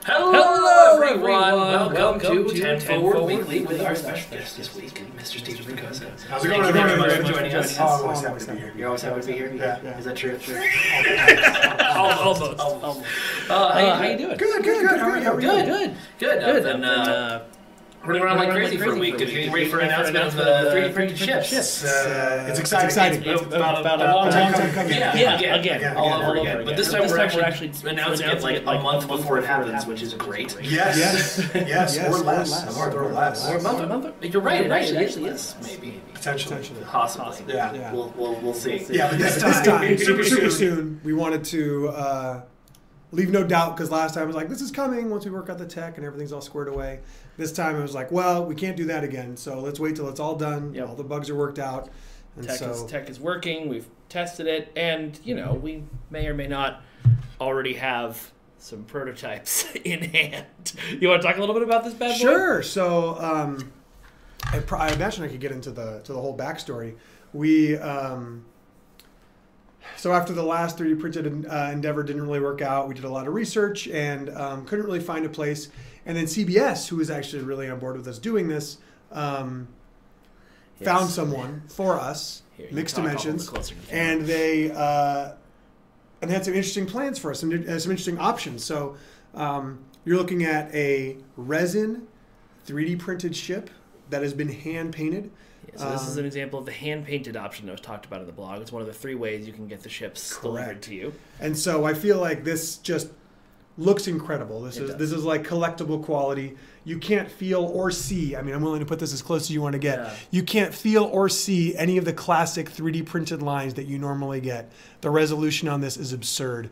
Hello, everyone. Welcome to 10 Forward Weekly with our special guest this week, Mr. Stephen Ricossa. How's it going? Thank you very much for joining us. I'm always happy to be here. You're always happy to be here? Yeah. Is that true? Almost. How you doing? Good. How are you? Good. I've been running around like crazy for a week. Getting ready for an announcement of the 3D printed ships. It's exciting. It's about a long time coming. Again, all over again. But this time we're actually announcing it like a month before it happens, which is great. Yes. Or less. Or a month. You're right. It actually is. Maybe. Potentially. Possibly. Yeah. We'll see. Yeah, but this time, super soon, we wanted to leave no doubt, because last time it was like, this is coming once we work out the tech and everything's all squared away. This time it was like, well, we can't do that again, so let's wait till it's all done, all the bugs are worked out. And tech is working, we've tested it, and, we may or may not already have some prototypes in hand. You want to talk a little bit about this bad boy? Sure. So I imagine I could get into the whole backstory. So after the last 3D printed endeavor didn't really work out, we did a lot of research and couldn't really find a place. And then CBS, who was actually really on board with us doing this, found someone for us, Mixed Dimensions, and they had some interesting plans for us and some interesting options. So you're looking at a resin 3D printed ship that has been hand painted. So this is an example of the hand-painted option that was talked about in the blog. It's one of the 3 ways you can get the ships delivered to you. And so I feel like this just looks incredible. This is like collectible quality. You can't feel or see. I mean, I'm willing to put this as close as you want to get. Yeah. You can't feel or see any of the classic 3D printed lines that you normally get. The resolution on this is absurd.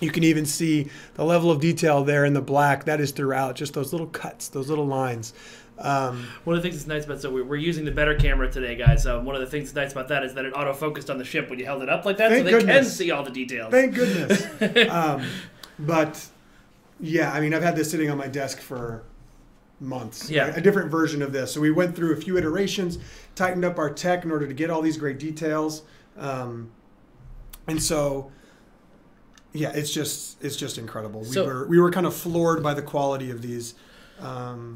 You can even see the level of detail there in the black. That is throughout. Just those little cuts, those little lines. One of the things that's nice about we're using the better camera today, guys. One of the things that's nice about that is that it auto-focused on the ship when you held it up like that, so they can see all the details. Thank goodness. But yeah, I mean, I've had this sitting on my desk for months. Yeah, a different version of this. So we went through a few iterations, tightened up our tech in order to get all these great details, and so. Yeah, it's just incredible. We were kind of floored by the quality of these. So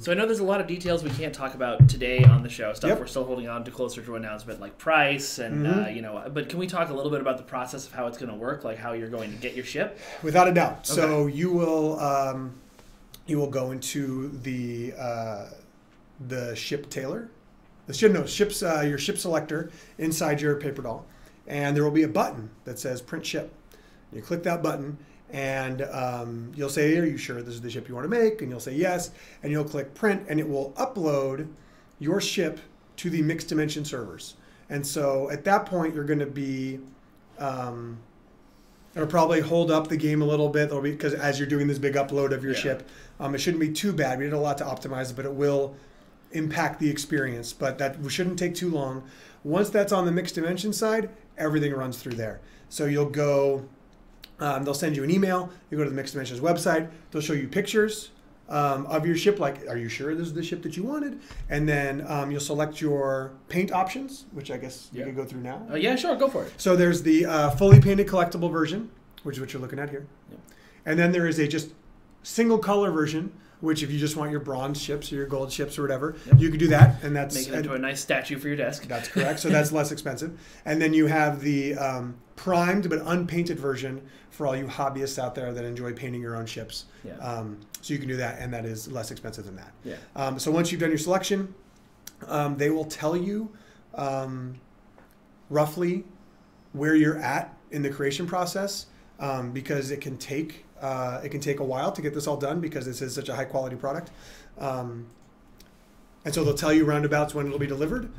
I know there's a lot of details we can't talk about today on the show. Stuff we're still holding on to closer to announcement, like price and But can we talk a little bit about the process of how it's going to work, like how you're going to get your ship? Without a doubt. Okay. So you will go into the ship tailor, your ship selector inside your paper doll, and there will be a button that says print ship. You click that button, and you'll say, are you sure this is the ship you want to make? And you'll say yes, and you'll click print, and it will upload your ship to the Mixed Dimension servers. And so at that point, you're going to be, it'll probably hold up the game a little bit, because as you're doing this big upload of your ship, it shouldn't be too bad. We did a lot to optimize it, but it will impact the experience. But that shouldn't take too long. Once that's on the Mixed Dimension side, everything runs through there. So you'll go... they'll send you an email. You go to the Mixed Dimensions website. They'll show you pictures of your ship, like, are you sure this is the ship that you wanted? And then you'll select your paint options, which I guess you can go through now. Yeah, sure, go for it. So there's the fully painted collectible version, which is what you're looking at here. Yep. And then there is a just single color version, which if you just want your bronze ships or your gold ships or whatever, you could do that. And that's make it into a nice statue for your desk. That's correct. So that's less expensive. And then you have the primed but unpainted version for all you hobbyists out there that enjoy painting your own ships. Yeah. So you can do that, and that is less expensive than that. Yeah. So once you've done your selection, they will tell you roughly where you're at in the creation process, because it can take a while to get this all done, because this is such a high quality product. And so they'll tell you roundabouts when it'll be delivered,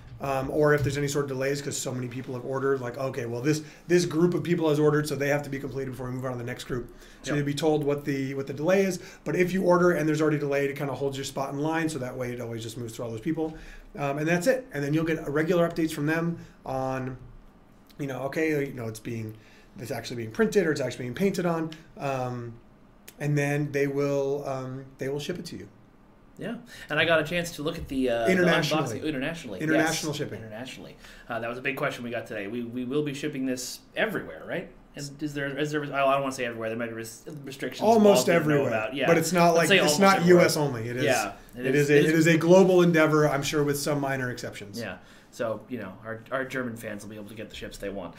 or if there's any sort of delays, because so many people have ordered, like, okay, well, this group of people has ordered, so they have to be completed before we move on to the next group. So you'll be told what the delay is. But if you order and there's already delayed, it kind of holds your spot in line, so that way it always just moves through all those people. And that's it. And then you'll get regular updates from them on, it's actually being printed or it's actually being painted on, and then they will ship it to you. Yeah, and I got a chance to look at the internationally. International shipping. Internationally. That was a big question we got today. We will be shipping this everywhere, right? And is there? I don't want to say everywhere. There might be restrictions. Almost everywhere. Yeah. But it's not it's not everywhere. U.S. only. It is. Yeah. It is a global endeavor. I'm sure with some minor exceptions. Yeah. So our German fans will be able to get the ships they want.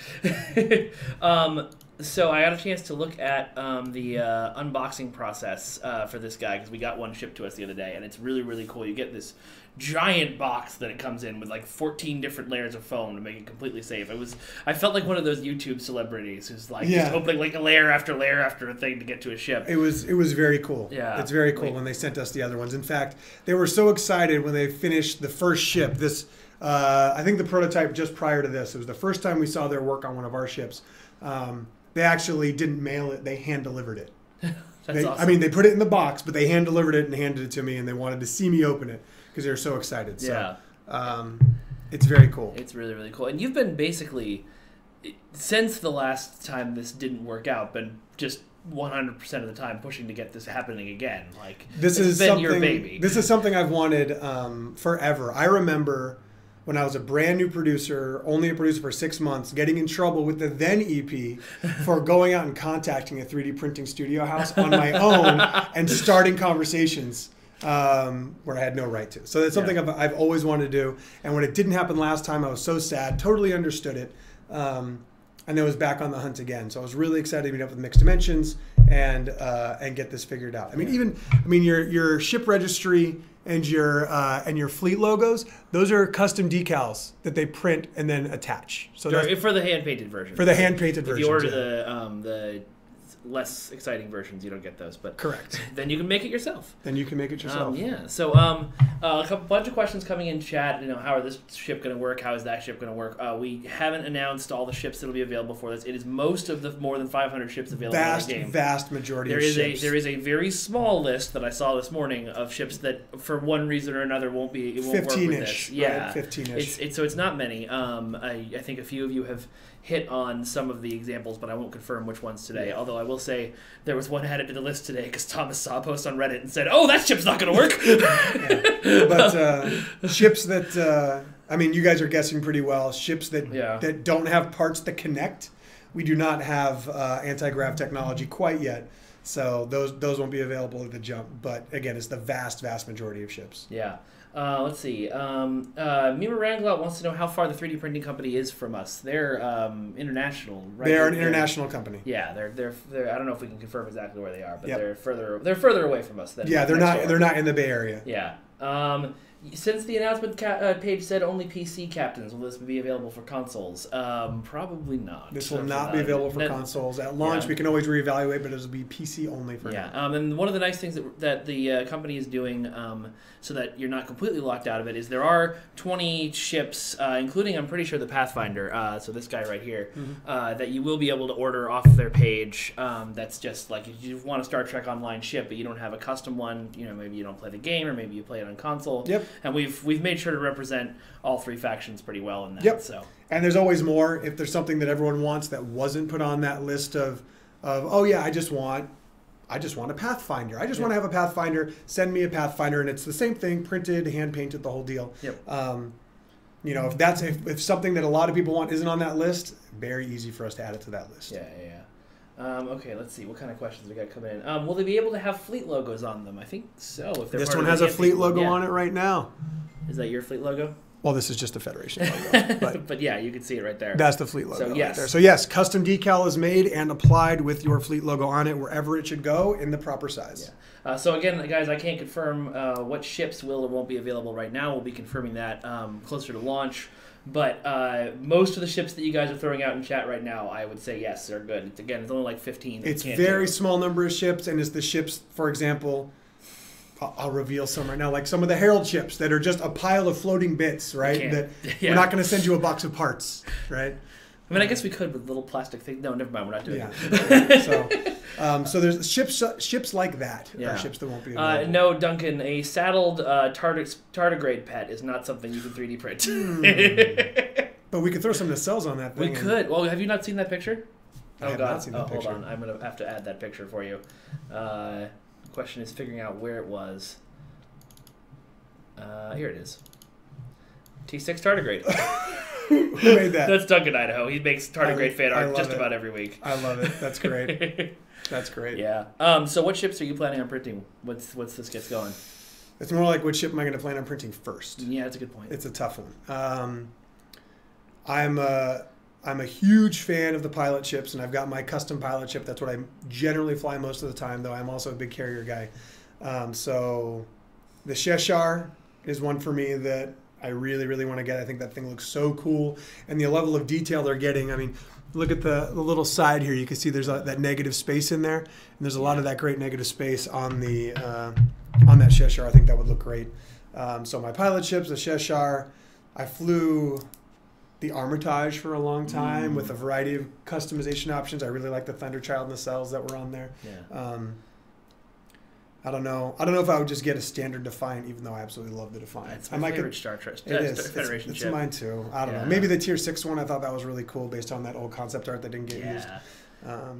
So I got a chance to look at the unboxing process for this guy because we got one shipped to us the other day, and it's really, really cool. You get this giant box that it comes in with like 14 different layers of foam to make it completely safe. I felt like one of those YouTube celebrities who's like just opening like a layer after a thing to get to a ship. It was very cool. Yeah, it's very cool when they sent us the other ones. In fact, they were so excited when they finished the first ship. This I think the prototype just prior to this. It was the first time we saw their work on one of our ships. They actually didn't mail it; they hand delivered it. That's awesome. I mean, they put it in the box, but they hand delivered it and handed it to me, and they wanted to see me open it because they were so excited. So, it's very cool. It's really, really cool. And you've been basically, since the last time this didn't work out, been just 100% of the time pushing to get this happening again. Like this has been your baby. This is something I've wanted forever. I remember when I was a brand new producer, only a producer for 6 months, getting in trouble with the then EP for going out and contacting a 3D printing studio house on my own and starting conversations where I had no right to. So that's something I've always wanted to do. And when it didn't happen last time, I was so sad, totally understood it. And then was back on the hunt again. So I was really excited to meet up with Mixed Dimensions and get this figured out. I mean, your ship registry and your fleet logos, those are custom decals that they print and then attach. So for the hand painted version. For the hand painted version. If you order the less exciting versions, you don't get those, but correct. Then you can make it yourself. So a bunch of questions coming in chat. How are this ship going to work? How is that ship going to work? We haven't announced all the ships that will be available for this. It is most of the more than 500 ships available in the game. Vast majority of ships. There is a very small list that I saw this morning of ships that, for one reason or another, won't work with this. Yeah, right? 15-ish. So it's not many. I think a few of you have hit on some of the examples, but I won't confirm which ones today. Yeah. Although I will say there was one added to the list today because Thomas saw a post on Reddit and said, "Oh, that ship's not going to work." But ships that you guys are guessing pretty well. Ships that don't have parts that connect. We do not have anti-grav technology quite yet, so those won't be available at the jump. But again, it's the vast majority of ships. Yeah. Let's see. Mima Ranglot wants to know how far the 3D printing company is from us. They're international, right? They are an international company. Yeah, they're. I don't know if we can confirm exactly where they are, but they're further away from us. They're not in the Bay Area. Yeah. Since the announcement page said only PC captains, will this be available for consoles? Probably not. This will not be available for consoles. At launch, we can always reevaluate, but it will be PC only for now. And one of the nice things that the company is doing so that you're not completely locked out of it is there are 20 ships, including, I'm pretty sure, the Pathfinder, so this guy right here, that you will be able to order off their page. That's just like if you want a Star Trek Online ship, but you don't have a custom one, maybe you don't play the game, or maybe you play it on console. Yep. And we've made sure to represent all three factions pretty well in that. Yep. So. And there's always more. If there's something that everyone wants that wasn't put on that list of I just want a Pathfinder. I just want to have a Pathfinder. Send me a Pathfinder, and it's the same thing, printed, hand painted, the whole deal. Yep. If something that a lot of people want isn't on that list, very easy for us to add it to that list. Yeah. Okay, let's see. What kind of questions we got coming in? Will they be able to have fleet logos on them? I think so. If this one has a fleet logo on it right now. Is that your fleet logo? Well, this is just the Federation logo. But yeah, you can see it right there. That's the fleet logo yes. right there. So yes, custom decal is made and applied with your fleet logo on it wherever it should go in the proper size. Yeah. So again, guys, I can't confirm what ships will or won't be available right now. We'll be confirming that closer to launch. But most of the ships that you guys are throwing out in chat right now, I would say yes, they're good. It's only like 15. It's very small number of ships, and it's the ships, for example, I'll reveal some right now, like some of the Herald ships that are just a pile of floating bits, right? That we're not going to send you a box of parts, right? I mean, I guess we could with little plastic things. No, never mind. We're not doing it. So there's ships like that. Are ships that won't be available. No, Duncan, a saddled tardigrade pet is not something you can 3D print. But we could throw some nacelles on that thing. We could. Well, have you not seen that picture? I have not seen that picture. Hold on. I'm going to have to add that picture for you. The question is figuring out where it was. Here it is. T6 tardigrade. Who made that? That's Doug in Idaho. He makes tardigrade fan art just about every week. I love it. That's great. That's great. Yeah. So what ships are you planning on printing once this gets going? It's more like what ship am I going to plan on printing first? Yeah, that's a good point. It's a tough one. I'm a huge fan of the pilot ships, and I've got my custom pilot ship. That's what I generally fly most of the time, though I'm also a big carrier guy. So the Cheshire is one for me that I really, really want to get. I think that thing looks so cool, and the level of detail they're getting. I mean, look at the little side here. You can see there's that negative space in there, and there's a lot of that great negative space on the on that Cheshire. I think that would look great. So my pilot ships, the Cheshire. I flew the Armitage for a long time with a variety of customization options. I really like the Thunderchild nacelles that were on there. Yeah. I don't know if I would just get a standard Defiant, even though I absolutely love the Defiant. It's my favorite Star Trek. It is. Federation it's ship. Mine too. I don't know. Maybe the Tier 6 one. I thought that was really cool based on that old concept art that didn't get used.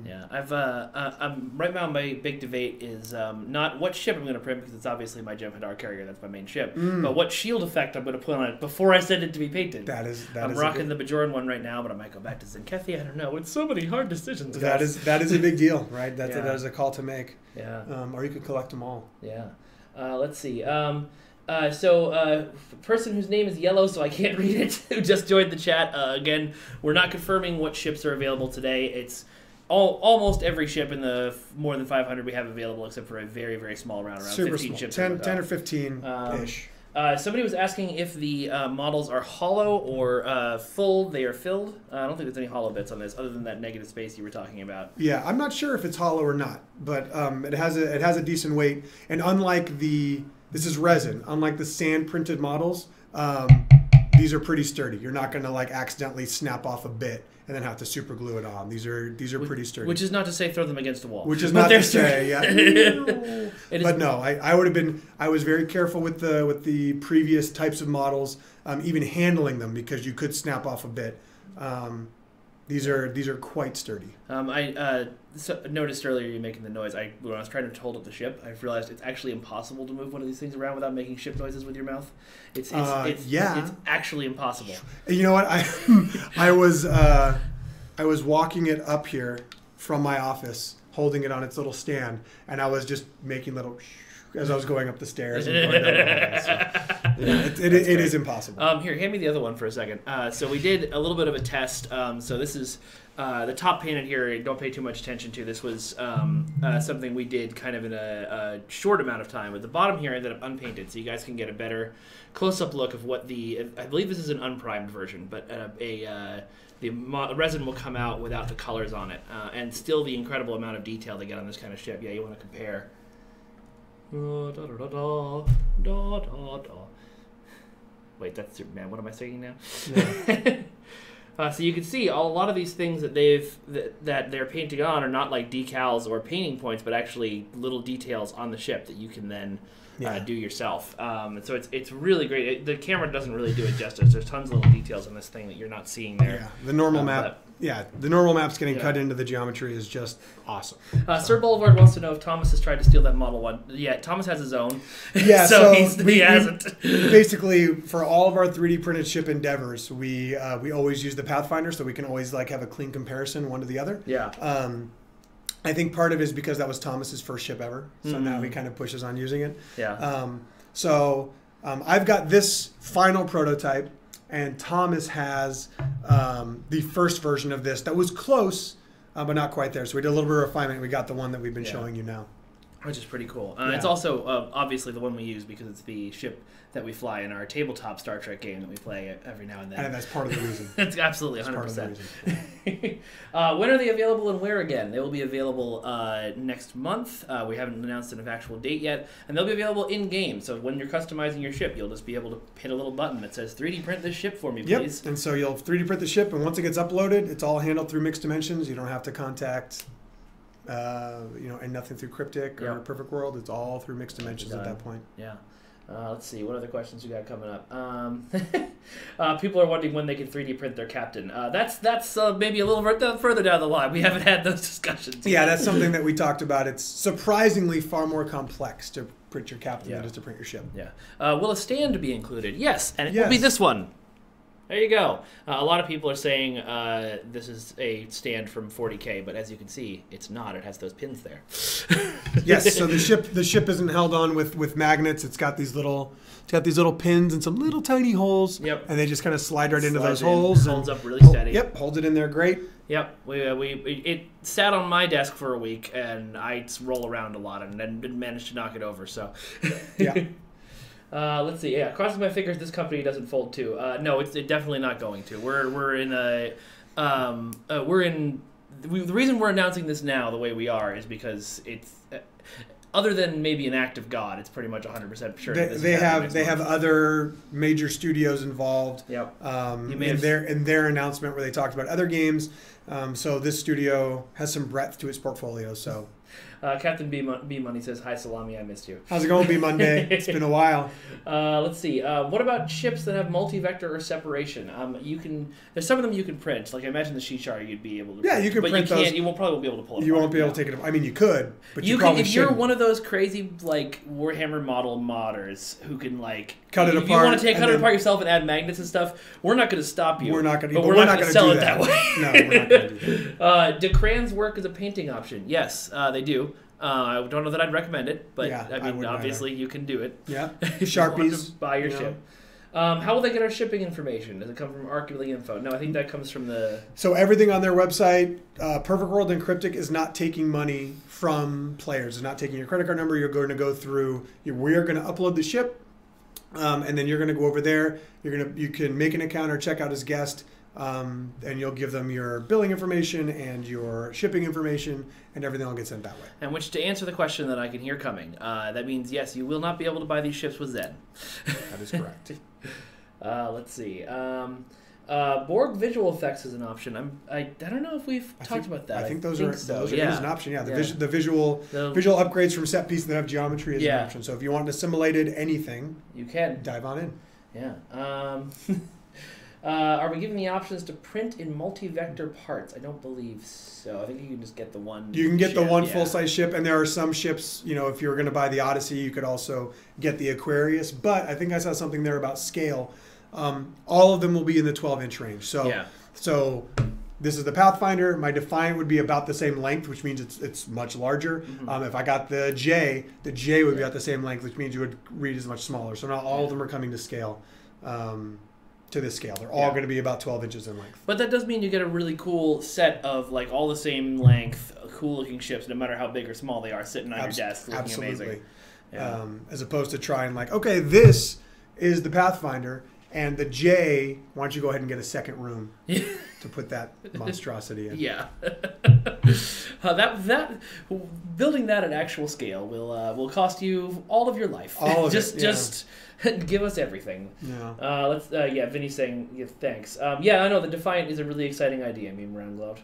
Yeah, I'm right now. My big debate is not what ship I'm going to print, because it's obviously my Jem'Hadar carrier. That's my main ship. But what shield effect I'm going to put on it before I send it to be painted. I'm rocking the Bajoran one right now, but I might go back to Zenkethi. I don't know. It's so many hard decisions. That is a big deal, right? That is a call to make. Yeah. Or you could collect them all. Yeah. Let's see. Person whose name is yellow, so I can't read it, who just joined the chat. Again, we're not confirming what ships are available today. It's almost every ship in the more than 500 we have available, except for a very, very small round, around super 15 small. ships. 10 or 15-ish. Somebody was asking if the models are hollow or full. They are filled. I don't think there's any hollow bits on this, other than that negative space you were talking about. Yeah, I'm not sure if it's hollow or not, but it has a decent weight. And unlike this is resin. Unlike the sand printed models, these are pretty sturdy. You're not going to like accidentally snap off a bit and then have to super glue it on. These are pretty sturdy. Which is not to say throw them against a wall. Which is not to say, yeah. But no, I would have been. I was very careful with the previous types of models, even handling them, because you could snap off a bit. These are quite sturdy. I noticed earlier you making the noise. When I was trying to hold up the ship, I realized it's actually impossible to move one of these things around without making ship noises with your mouth. It's actually impossible. You know what? I was walking it up here from my office, holding it on its little stand, and I was just making little as I was going up the stairs and going down the hallway. So, it is impossible. Here, hand me the other one for a second. So we did a little bit of a test. So this is the top painted here. Don't pay too much attention to. This was something we did kind of in a short amount of time. But the bottom here ended up unpainted, so you guys can get a better close-up look of what I believe this is an unprimed version, but the resin will come out without the colors on it, and still the incredible amount of detail they get on this kind of ship. Yeah, you want to compare. Wait, that's Superman. What am I saying now? Yeah. So you can see a lot of these things that they're painting on are not like decals or painting points, but actually little details on the ship that you can then do yourself. And so it's really great. The camera doesn't really do it justice. There's tons of little details on this thing that you're not seeing there. Yeah, the normal map. The normal map's getting cut into the geometry is just awesome. Sir Boulevard wants to know if Thomas has tried to steal that Model 1. Yeah, Thomas has his own. Yeah, so he hasn't. Basically, for all of our 3D printed ship endeavors, we always use the Pathfinder, so we can always like have a clean comparison one to the other. Yeah. I think part of it is because that was Thomas's first ship ever, so now he kind of pushes on using it. Yeah. I've got this final prototype, and Thomas has the first version of this that was close, but not quite there. So we did a little bit of refinement. We got the one that we've been showing you now. Which is pretty cool. It's also obviously the one we use because it's the ship that we fly in our tabletop Star Trek game that we play every now and then. And that's part of the reason. It's absolutely 100%. When are they available and where again? They will be available next month. We haven't announced an actual date yet. And they'll be available in-game. So when you're customizing your ship, you'll just be able to hit a little button that says 3D print this ship for me, please. Yep. And so you'll 3D print the ship, and once it gets uploaded, it's all handled through Mixed Dimensions. You don't have to contact... and nothing through Cryptic or Perfect World. It's all through Mixed Dimensions at that point. Yeah. Let's see. What other questions we got coming up? People are wondering when they can 3D print their captain. That's maybe a little further down the line. We haven't had those discussions yet. Yeah, that's something that we talked about. It's surprisingly far more complex to print your captain than it is to print your ship. Yeah. Will a stand be included? Yes, and it will be this one. There you go. A lot of people are saying this is a stand from 40K, but as you can see, it's not. It has those pins there. Yes. So the ship isn't held on with magnets. It's got these little pins and some little tiny holes. Yep. And they just kind of slide right into those in, holes. Holds up really steady. Yep. Holds it in there great. Yep. It sat on my desk for a week, and I roll around a lot, and then didn't manage to knock it over. So. Yeah. Let's see. Yeah, crossing my fingers, this company doesn't fold too. No, it's definitely not going to. We're in a the reason we're announcing this now the way we are is because it's other than maybe an act of God, it's pretty much 100% sure. They have other major studios involved. Yep. In their announcement where they talked about other games. So this studio has some breadth to its portfolio. So. Captain B Money says, "Hi Salami, I missed you." How's it going, B Monday? It's been a while. Let's see. What about ships that have multi-vector or separation? There's some of them you can print. Like I imagine the Shi'Shar you'd be able to. Yeah, you can print those. You probably won't be able to pull it. You won't be able to take it. I mean, you could, but you can. If you're one of those crazy like Warhammer model modders who can like cut it apart. If you want to cut it apart yourself and add magnets and stuff, we're not going to stop you. We're not going to. But we're not going to sell it that way. No, we're not going to do that. Do crayons work as a painting option? Yes, they do. I don't know that I'd recommend it, but yeah, I mean, obviously you can do it. Yeah, Sharpies. Buy your ship. How will they get our shipping information? Does it come from Arcally Info? No, I think that comes from the... So everything on their website, Perfect World and Cryptic is not taking money from players. It's not taking your credit card number. You're going to go through... We're going to upload the ship, and then you're going to go over there. You can make an account or check out as guest, and you'll give them your billing information and your shipping information, and everything will get sent that way. And which, to answer the question that I can hear coming, that means, yes, you will not be able to buy these ships with Zen. That is correct. Let's see. Borg visual effects is an option. I don't know if we've talked about that. I think those are an option. Yeah, the visual upgrades from set pieces that have geometry is an option. So if you want to simulated anything, you can dive on in. Yeah. Are we giving the options to print in multi-vector parts? I don't believe so. I think you can just get the one. You can get the one full-size ship, and there are some ships, if you were going to buy the Odyssey, you could also get the Aquarius. But I think I saw something there about scale. All of them will be in the 12-inch range. So this is the Pathfinder. My Defiant would be about the same length, which means it's much larger. Mm-hmm. If I got the J would be about the same length, which means you would read as much smaller. So not all of them are coming to scale. To this scale. They're all going to be about 12 inches in length. But that does mean you get a really cool set of like all the same length, cool looking ships, no matter how big or small they are, sitting on your desk looking amazing. Yeah. As opposed to trying like, okay, this is the Pathfinder, and the J, why don't you go ahead and get a second room to put that monstrosity in? Yeah. that building that at actual scale will cost you all of your life. All of just give us everything. Yeah. Vinny's saying thanks. I know the Defiant is a really exciting idea. Round Glout.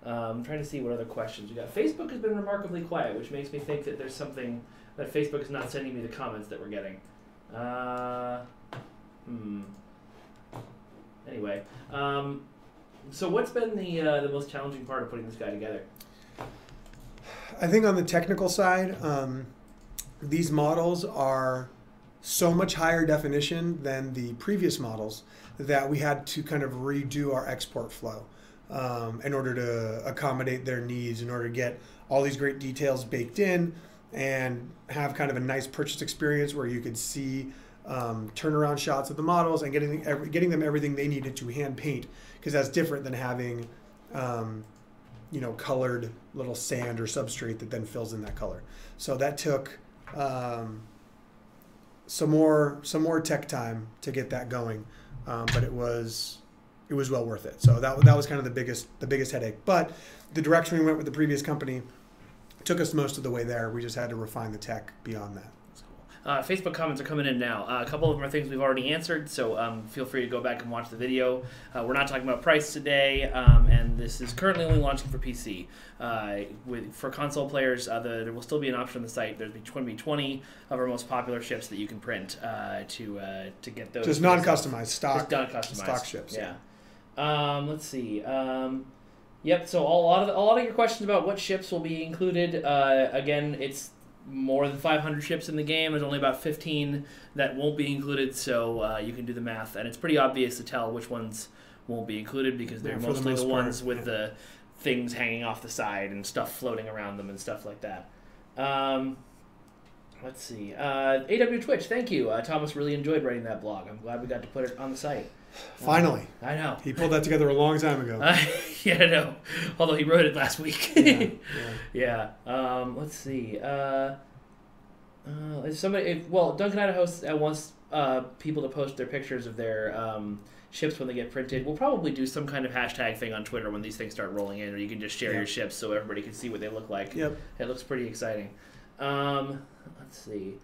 I'm trying to see what other questions we got. Facebook has been remarkably quiet, which makes me think that there's something that Facebook is not sending me the comments that we're getting. Anyway, so what's been the most challenging part of putting this guy together? I think on the technical side, these models are so much higher definition than the previous models that we had to kind of redo our export flow in order to accommodate their needs, in order to get all these great details baked in and have kind of a nice purchase experience where you could see turnaround shots of the models and getting them everything they needed to hand paint, because that's different than having colored little sand or substrate that then fills in that color. So that took some more tech time to get that going, but it was well worth it. So that was kind of the biggest headache. But the direction we went with the previous company took us most of the way there. We just had to refine the tech beyond that. Facebook comments are coming in now. A couple of them are things we've already answered, so feel free to go back and watch the video. We're not talking about price today, and this is currently only launching for PC. For console players, there will still be an option on the site. There's going to be 20 of our most popular ships that you can print to get those. Just non-customized stock. Just non-customized stock ships. Yeah. Let's see. Yep. So a lot of your questions about what ships will be included. Again, it's more than 500 ships in the game. There's only about 15 that won't be included, so you can do the math. And it's pretty obvious to tell which ones won't be included because they're mostly the ones with the things hanging off the side and stuff floating around them and stuff like that. Let's see. AW Twitch, thank you. Thomas really enjoyed writing that blog. I'm glad we got to put it on the site. Finally. I know. He pulled that together a long time ago. Yeah, I know. Although he wrote it last week. Yeah. Let's see. Duncan Idaho wants people to post their pictures of their ships when they get printed. We'll probably do some kind of hashtag thing on Twitter when these things start rolling in, or you can just share your ships so everybody can see what they look like. Yep. It looks pretty exciting. Let's see.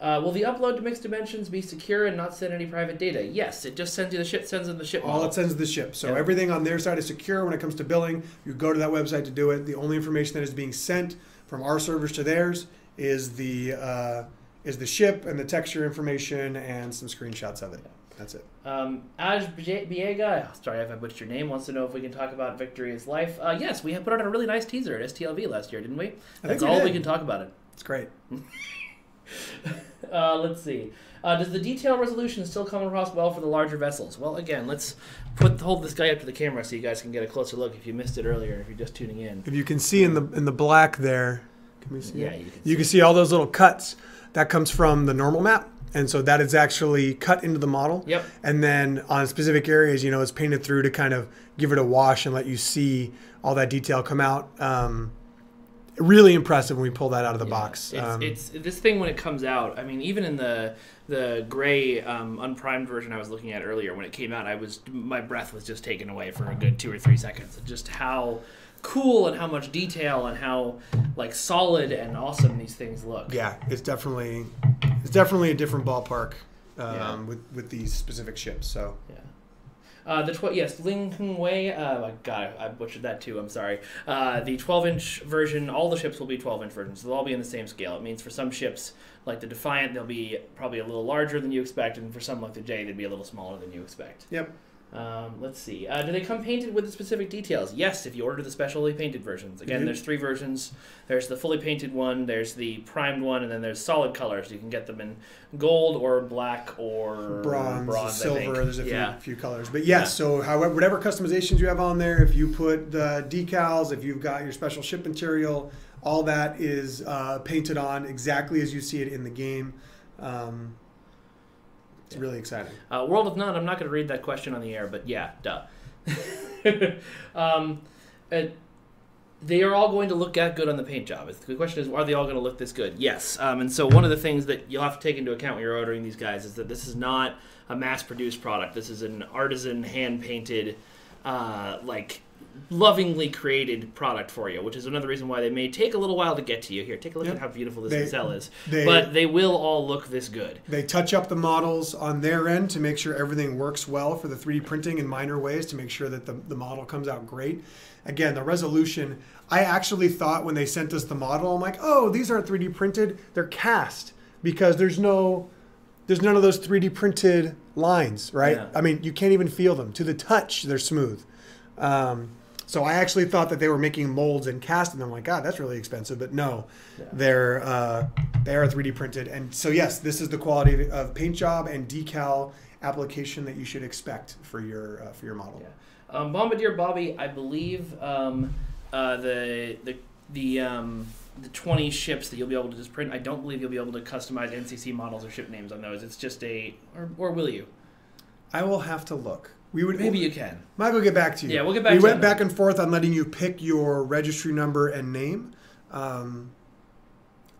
Will the upload to Mixed Dimensions be secure and not send any private data? Yes, it just sends you the ship, sends in the ship model. All it sends is the ship. So everything on their side is secure when it comes to billing. You go to that website to do it. The only information that is being sent from our servers to theirs is the ship and the texture information and some screenshots of it. That's it. Aj Biega, sorry if I butchered your name, wants to know if we can talk about Victory is Life. Yes, we have put out a really nice teaser at STLV last year, didn't we? That's all we can talk about it. It's great. Let's see. Does the detail resolution still come across well for the larger vessels? Well, again, let's hold this guy up to the camera so you guys can get a closer look if you missed it earlier, if you're just tuning in. If you can see in the black there, can we see? Yeah, it? You can see all those little cuts. That comes from the normal map. And so that is actually cut into the model. Yep. And then on specific areas, it's painted through to kind of give it a wash and let you see all that detail come out. Really impressive when we pull that out of the box. It's this thing when it comes out. I mean, even in the gray unprimed version I was looking at earlier, when it came out, my breath was just taken away for a good 2 or 3 seconds. Just how cool and how much detail and how solid and awesome these things look. Yeah, it's definitely a different ballpark with these specific ships. So yeah. Ling Hung Wei. God, I butchered that too. I'm sorry. The 12-inch version, all the ships will be 12-inch versions. They'll all be in the same scale. It means for some ships, like the Defiant, they'll be probably a little larger than you expect, and for some like the J, they'd be a little smaller than you expect. Yep. Let's see. Do they come painted with the specific details? Yes, if you order the specially painted versions. Again, there's 3 versions. There's the fully painted one, there's the primed one, and then there's solid colors. You can get them in gold or black or bronze silver. There's a few colors. But yes, so whatever customizations you have on there, if you put the decals, if you've got your special ship material, all that is painted on exactly as you see it in the game. It's really exciting. World of None, I'm not going to read that question on the air, but yeah, duh. They are all going to look good on the paint job. The question is, are they all going to look this good? Yes. And so one of the things that you'll have to take into account when you're ordering these guys is that this is not a mass-produced product. This is an artisan, hand-painted, lovingly created product for you, which is another reason why they may take a little while to get to you. Here, take a look at how beautiful this nacelle is. But they will all look this good. They touch up the models on their end to make sure everything works well for the 3D printing in minor ways to make sure that the model comes out great. Again, the resolution, I actually thought when they sent us the model, I'm like, oh, these aren't 3D printed, they're cast, because there's none of those 3D printed lines, right? Yeah. I mean, you can't even feel them. To the touch, they're smooth. So I actually thought that they were making molds and casting them. Like, God, that's really expensive. But no, they are 3D printed. And so, yes, this is the quality of paint job and decal application that you should expect for your model. Yeah. Bombardier Bobby, I believe the 20 ships that you'll be able to just print, I don't believe you'll be able to customize NCC models or ship names on those. It's just or will you? I will have to look. Maybe you can. Might get back to you. Yeah, we'll get back to you. We went back and forth on letting you pick your registry number and name.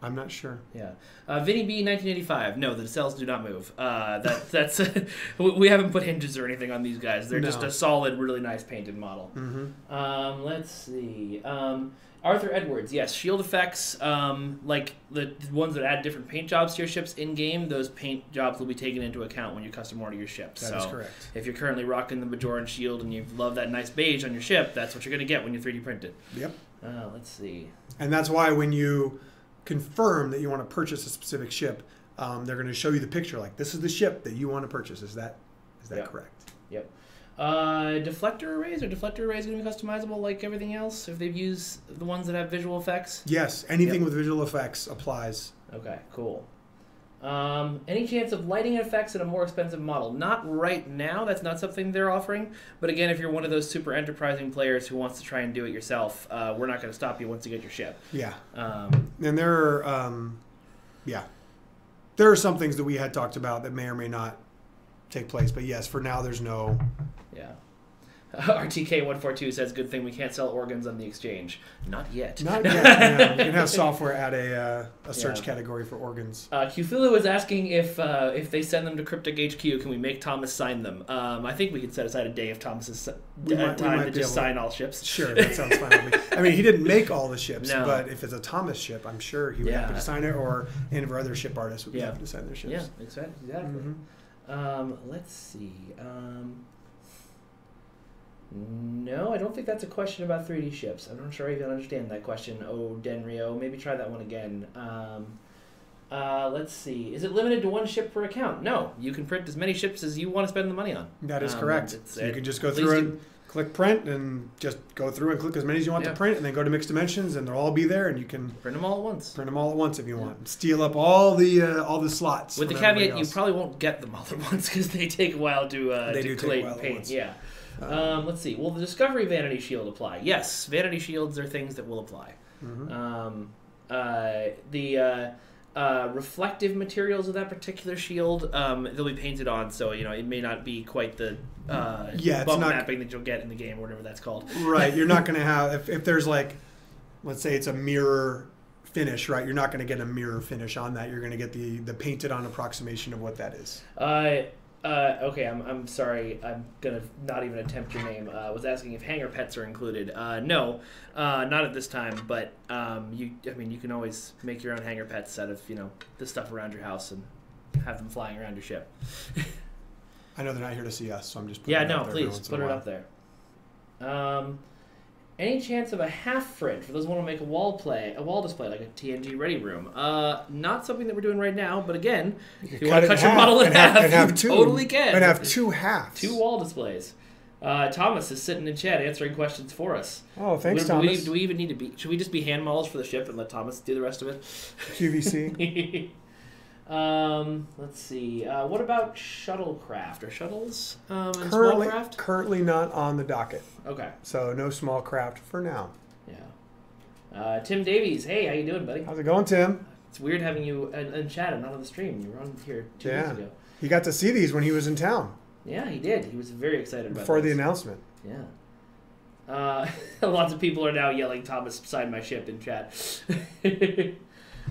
I'm not sure. Yeah. Vinny B 1985. No, the nacelles do not move. That's we haven't put hinges or anything on these guys. They're just a solid, really nice painted model. Mm-hmm. Let's see. Arthur Edwards, yes. Shield effects, like the ones that add different paint jobs to your ships in-game, those paint jobs will be taken into account when you custom order your ships. That is correct. If you're currently rocking the Bajoran shield and you love that nice beige on your ship, that's what you're going to get when you 3D print it. Yep. Let's see. And that's why when you confirm that you want to purchase a specific ship, they're going to show you the picture, like, this is the ship that you want to purchase. Is that correct? Yep. Deflector arrays? Are deflector arrays going to be customizable like everything else if they've used the ones that have visual effects? Yes, anything with visual effects applies. Okay, cool. Any chance of lighting effects in a more expensive model? Not right now. That's not something they're offering. But again, if you're one of those super enterprising players who wants to try and do it yourself, we're not going to stop you once you get your ship. Yeah. And there are some things that we had talked about that may or may not take place. But yes, for now, there's no... Yeah. RTK142 says, good thing we can't sell organs on the exchange. Not yet. Not yet. No. You can have software add a search category for organs. Qfulu was asking if they send them to Cryptic HQ, can we make Thomas sign them? I think we could set aside a day of Thomas's time to just sign all ships. Sure, that sounds fine with me. I mean, he didn't make all the ships, but if it's a Thomas ship, I'm sure he would have to sign it, or any of our other ship artists would be happy to sign their ships. Yeah, exactly. Let's see. No, I don't think that's a question about 3D ships. I'm not sure I even understand that question. Oh, Denrio. Maybe try that one again. Let's see. Is it limited to one ship per account? No. You can print as many ships as you want to spend the money on. That is correct. So you can just go through and click print and just go through and click as many as you want to print, and then go to mixed dimensions, and they'll all be there, and you can print them all at once. Print them all at once if you want. Steal up all the slots. With the caveat, you probably won't get them all at once because they take a while to collate and paint. Yeah. Let's see. Will the Discovery Vanity Shield apply? Yes, Vanity Shields are things that will apply. The reflective materials of that particular shield, they'll be painted on, so it may not be quite the bump mapping that you'll get in the game, or whatever that's called. Right. You're not going to have if there's like, let's say it's a mirror finish, right? You're not going to get a mirror finish on that. You're going to get the painted on approximation of what that is. Okay, I'm sorry. I'm gonna not even attempt your name. Was asking if hangar pets are included. No, not at this time. But you can always make your own hangar pets out of the stuff around your house and have them flying around your ship. I know they're not here to see us, so I'm just putting it up there. Please put it up there. Any chance of a half fridge for those who want to make a wall display like a TNG ready room? Not something that we're doing right now, but again, if you want to cut your model in half, you totally can. And have two halves. 2 wall displays. Thomas is sitting in chat answering questions for us. Oh, thanks, Thomas. Do we even need to be? Should we just be hand models for the ship and let Thomas do the rest of it? QVC. Let's see. What about shuttlecraft or shuttles and small craft? Currently not on the docket. Okay. So no small craft for now. Yeah. Tim Davies. Hey, how you doing, buddy? How's it going, Tim? It's weird having you in chat and not on the stream. You were on here 2 weeks ago. He got to see these when he was in town. Yeah, he did. He was very excited about before the announcement. Yeah. Lots of people are now yelling, Thomas, sign my ship in chat.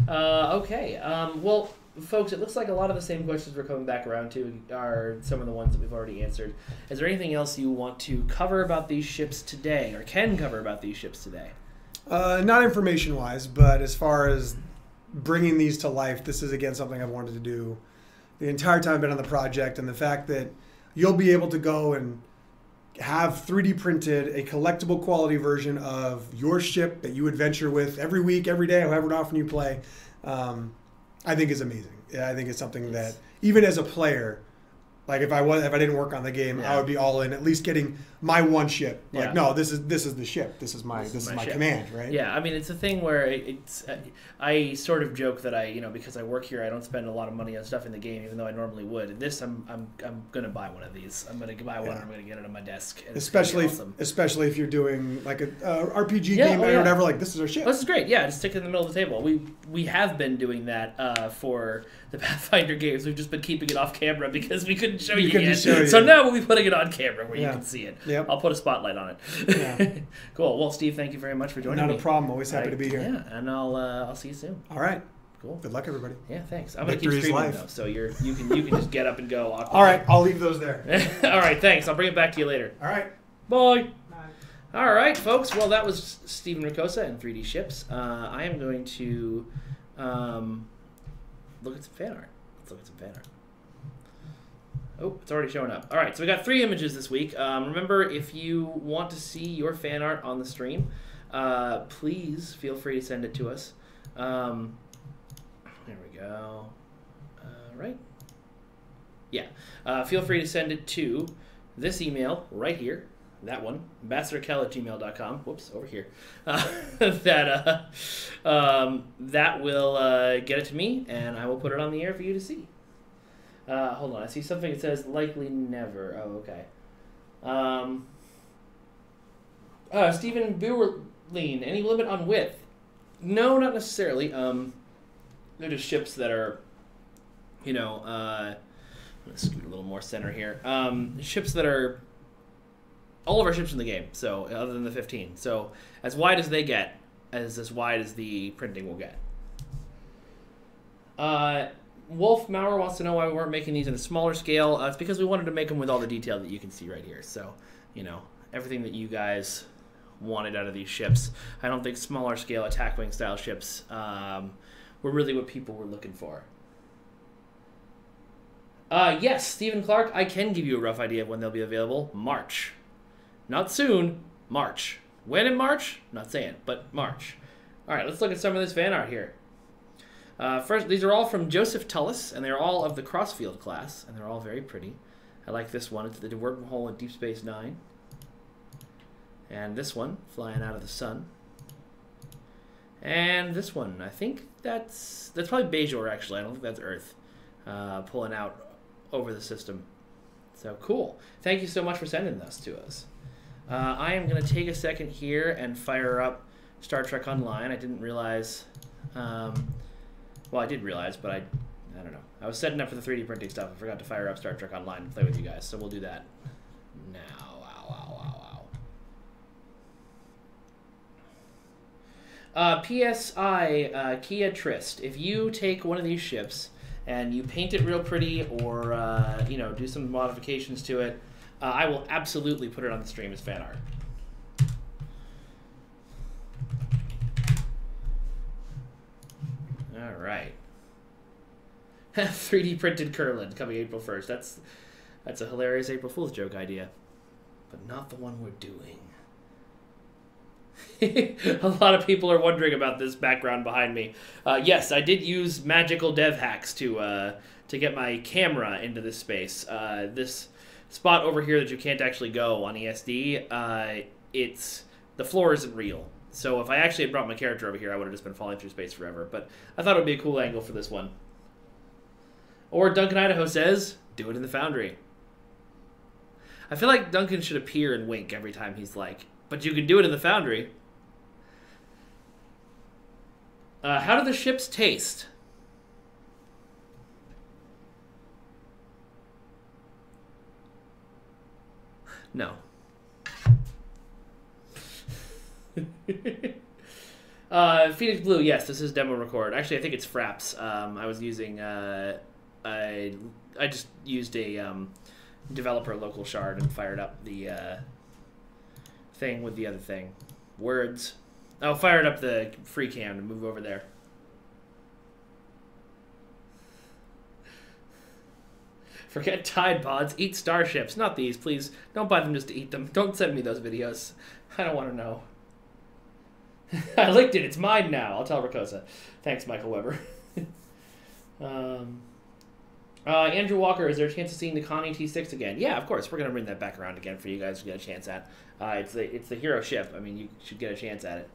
Okay. Well, folks, it looks like a lot of the same questions we're coming back around to are some of the ones that we've already answered. Is there anything else you want to cover about these ships today, or can cover about these ships today? Not information-wise, but as far as bringing these to life, this is, again, something I've wanted to do the entire time I've been on the project, and the fact that you'll be able to go and have 3D printed a collectible quality version of your ship that you adventure with every week, every day, however often you play, I think is amazing. I think it's something that, even as a player, like if I didn't work on the game, I would be all in, at least getting my one ship. Like, no, this is the ship. This is my command, right? Yeah, I mean, it's a thing where I sort of joke that because I work here, I don't spend a lot of money on stuff in the game, even though I normally would. And this, I'm gonna buy one of these. I'm gonna buy one. And I'm gonna get it on my desk. Especially if you're doing like a RPG game or whatever. Like, this is our ship. This is great. Yeah, just stick it in the middle of the table. We have been doing that for the Pathfinder games. We've just been keeping it off camera because we couldn't show you yet. So now we'll be putting it on camera where you can see it. Yep. I'll put a spotlight on it. Yeah. Cool. Well, Steve, thank you very much for joining me. Not a problem. Always happy to be here. Yeah, and I'll see you soon. All right. Cool. Good luck, everybody. Yeah, thanks. I'm gonna keep streaming though, so you can just get up and go. All right, I'll leave those there. All right, thanks. I'll bring it back to you later. All right. Bye. All right, folks. Well, that was Stephen Ricossa and 3D Ships. I am going to look at some fan art. Let's look at some fan art. Oh, it's already showing up. All right, so we got 3 images this week. Remember, if you want to see your fan art on the stream, please feel free to send it to us. There we go. Right? Yeah. Feel free to send it to this email right here, that one, ambassadorkel@gmail.com. Whoops, over here. That will get it to me, and I will put it on the air for you to see. Hold on, I see something that says likely never. Oh, okay. Stephen Buerlein, any limit on width? No, not necessarily. They're just ships that are, I'm going to scoot a little more center here. Ships that are all of our ships in the game, so other than the 15. So as wide as they get, as wide as the printing will get. Wolf Maurer wants to know why we weren't making these in a smaller scale. It's because we wanted to make them with all the detail that you can see right here. So, everything that you guys wanted out of these ships. I don't think smaller scale attack wing style ships were really what people were looking for. Yes, Stephen Clark, I can give you a rough idea of when they'll be available. March. Not soon, March. When in March? Not saying, but March. All right, let's look at some of this fan art here. First, these are all from Joseph Tullis, and they're all of the Crossfield class, and they're all very pretty. I like this one. It's the wormhole in Deep Space Nine. And this one, flying out of the sun. And this one, I think that's probably Bajor, actually. I don't think that's Earth, pulling out over the system. So cool. Thank you so much for sending this to us. I am going to take a second here and fire up Star Trek Online. I didn't realize... well, I did realize, but I don't know. I was setting up for the 3D printing stuff. I forgot to fire up Star Trek Online and play with you guys, so we'll do that now. PSI, Kia Trist. If you take one of these ships and you paint it real pretty or, do some modifications to it, I will absolutely put it on the stream as fan art. All right. 3D printed Curlin coming April 1st. That's a hilarious April Fool's joke idea, but not the one we're doing. A lot of people are wondering about this background behind me. Yes, I did use magical dev hacks to get my camera into this space. This spot over here that you can't actually go on ESD, the floor isn't real. So if I actually had brought my character over here, I would have just been falling through space forever. But I thought it would be a cool angle for this one. Or Duncan Idaho says, do it in the Foundry. I feel like Duncan should appear and wink every time he's like, but you can do it in the Foundry. How do the ships taste? No. Phoenix Blue, yes, this is demo record. Actually, I think it's Fraps. I was using, I just used a developer local shard and fired up the thing with the other thing. Words. Oh, fired up the free cam to move over there. Forget Tide Pods. Eat starships. Not these, please. Don't buy them just to eat them. Don't send me those videos. I don't want to know. I licked it. It's mine now. I'll tell Ricossa. Thanks, Michael Weber. Andrew Walker, is there a chance of seeing the Connie T6 again? Yeah, of course. We're going to bring that back around again for you guys to get a chance at. It's the hero ship. I mean, you should get a chance at it.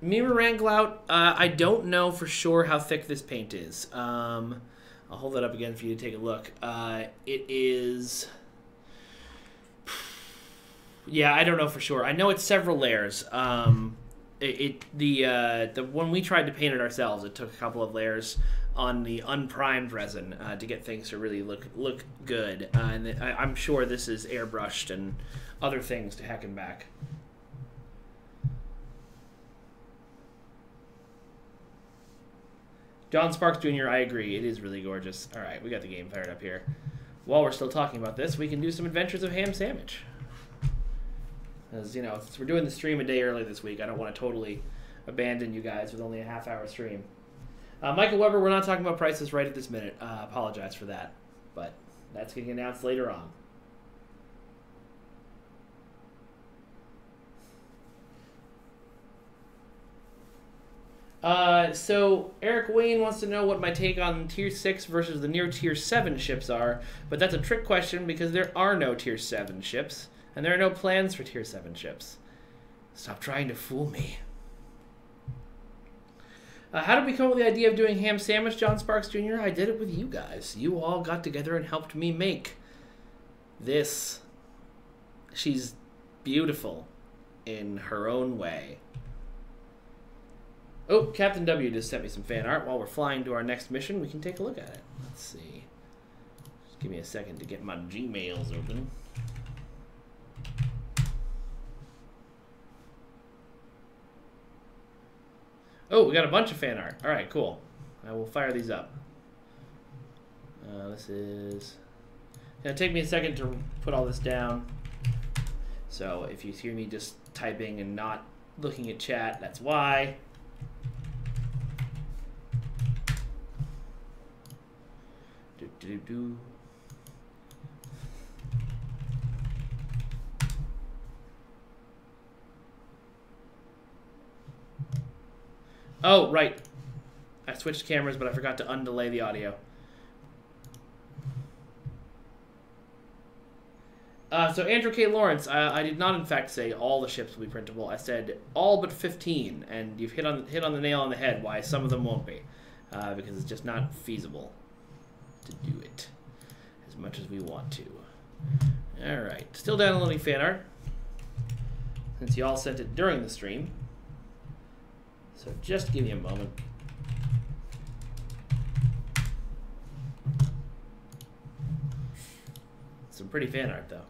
Mira Ranglout, I don't know for sure how thick this paint is. I'll hold that up again for you to take a look. It is... Yeah, I don't know for sure. I know it's several layers. When we tried to paint it ourselves, it took a couple of layers on the unprimed resin to get things to really look good. And I'm sure this is airbrushed and other things to heck and back. John Sparks Jr., I agree. It is really gorgeous. All right, we got the game fired up here. While we're still talking about this, we can do some Adventures of Ham Sandwich. As you know, since we're doing the stream a day early this week, I don't want to totally abandon you guys with only a half-hour stream. Michael Weber, we're not talking about prices right at this minute. Apologize for that, but that's getting announced later on. So Eric Wayne wants to know what my take on Tier 6 versus the near Tier 7 ships are, but that's a trick question because there are no Tier 7 ships, and there are no plans for Tier 7 ships. Stop trying to fool me. How did we come up with the idea of doing ham sandwich, John Sparks Jr.? I did it with you guys. You all got together and helped me make this. She's beautiful in her own way. Oh, Captain W just sent me some fan art. While we're flying to our next mission, we can take a look at it. Let's see. Just give me a second to get my Gmails open. Oh, we got a bunch of fan art. All right, cool. I will fire these up. This is gonna take me a second to put all this down. So if you hear me just typing and not looking at chat, that's why. Oh, right. I switched cameras, but I forgot to undelay the audio. So Andrew K. Lawrence, I did not in fact say all the ships will be printable. I said all but 15, and you've hit on the nail on the head why some of them won't be, because it's just not feasible to do it as much as we want to. All right, still downloading fan art since you all sent it during the stream. So just give me a moment. Some pretty fan art, though.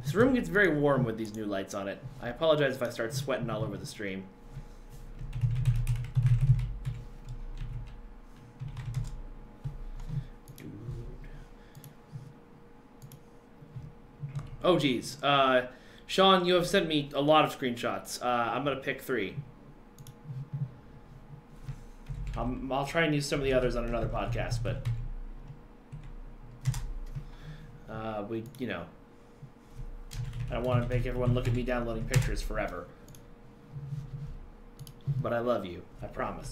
This room gets very warm with these new lights on it. I apologize if I start sweating all over the stream. Oh, geez. Sean, you have sent me a lot of screenshots. I'm going to pick 3. I'll try and use some of the others on another podcast, but I don't want to make everyone look at me downloading pictures forever. But I love you. I promise.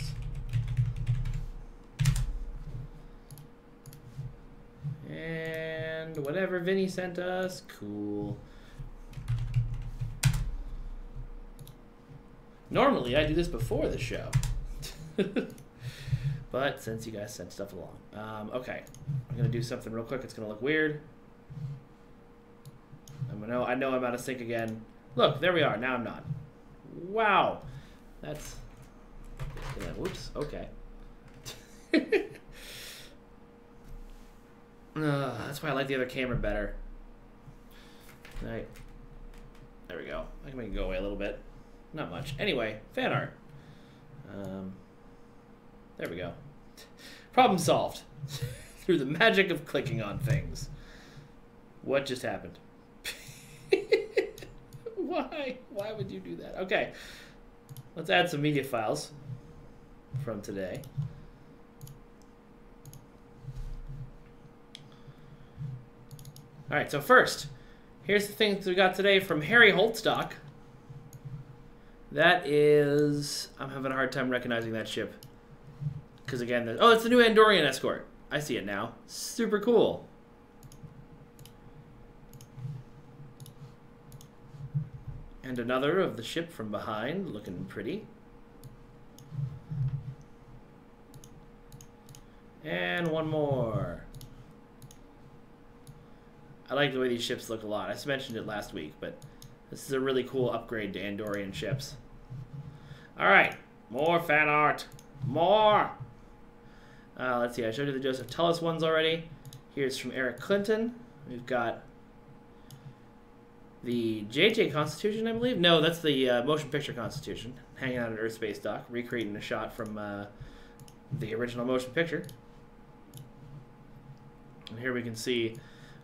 And whatever Vinny sent us, cool. Normally, I do this before the show. But since you guys sent stuff along. Okay, I'm going to do something real quick. It's going to look weird. I know I'm out of sync again. Look, there we are. Now I'm not. Wow. That's... Whoops. Okay. That's why I like the other camera better. Right. There we go. I can make it go away a little bit. Not much. Anyway, fan art. There we go. Problem solved. Through the magic of clicking on things. What just happened? Why? Why would you do that? Okay. Let's add some media files from today. All right, so first, here's the things we got today from Harry Holtstock. That is... I'm having a hard time recognizing that ship. Because again, oh, it's the new Andorian escort. I see it now. Super cool. And another of the ship from behind, looking pretty. And one more. I like the way these ships look a lot. I mentioned it last week, but this is a really cool upgrade to Andorian ships. All right, more fan art. More. Let's see, I showed you the Joseph Tullis ones already. Here's from Eric Clinton. We've got the JJ Constitution, I believe. No, that's the Motion Picture Constitution, hanging out at Earth Space Dock, recreating a shot from the original motion picture. And here we can see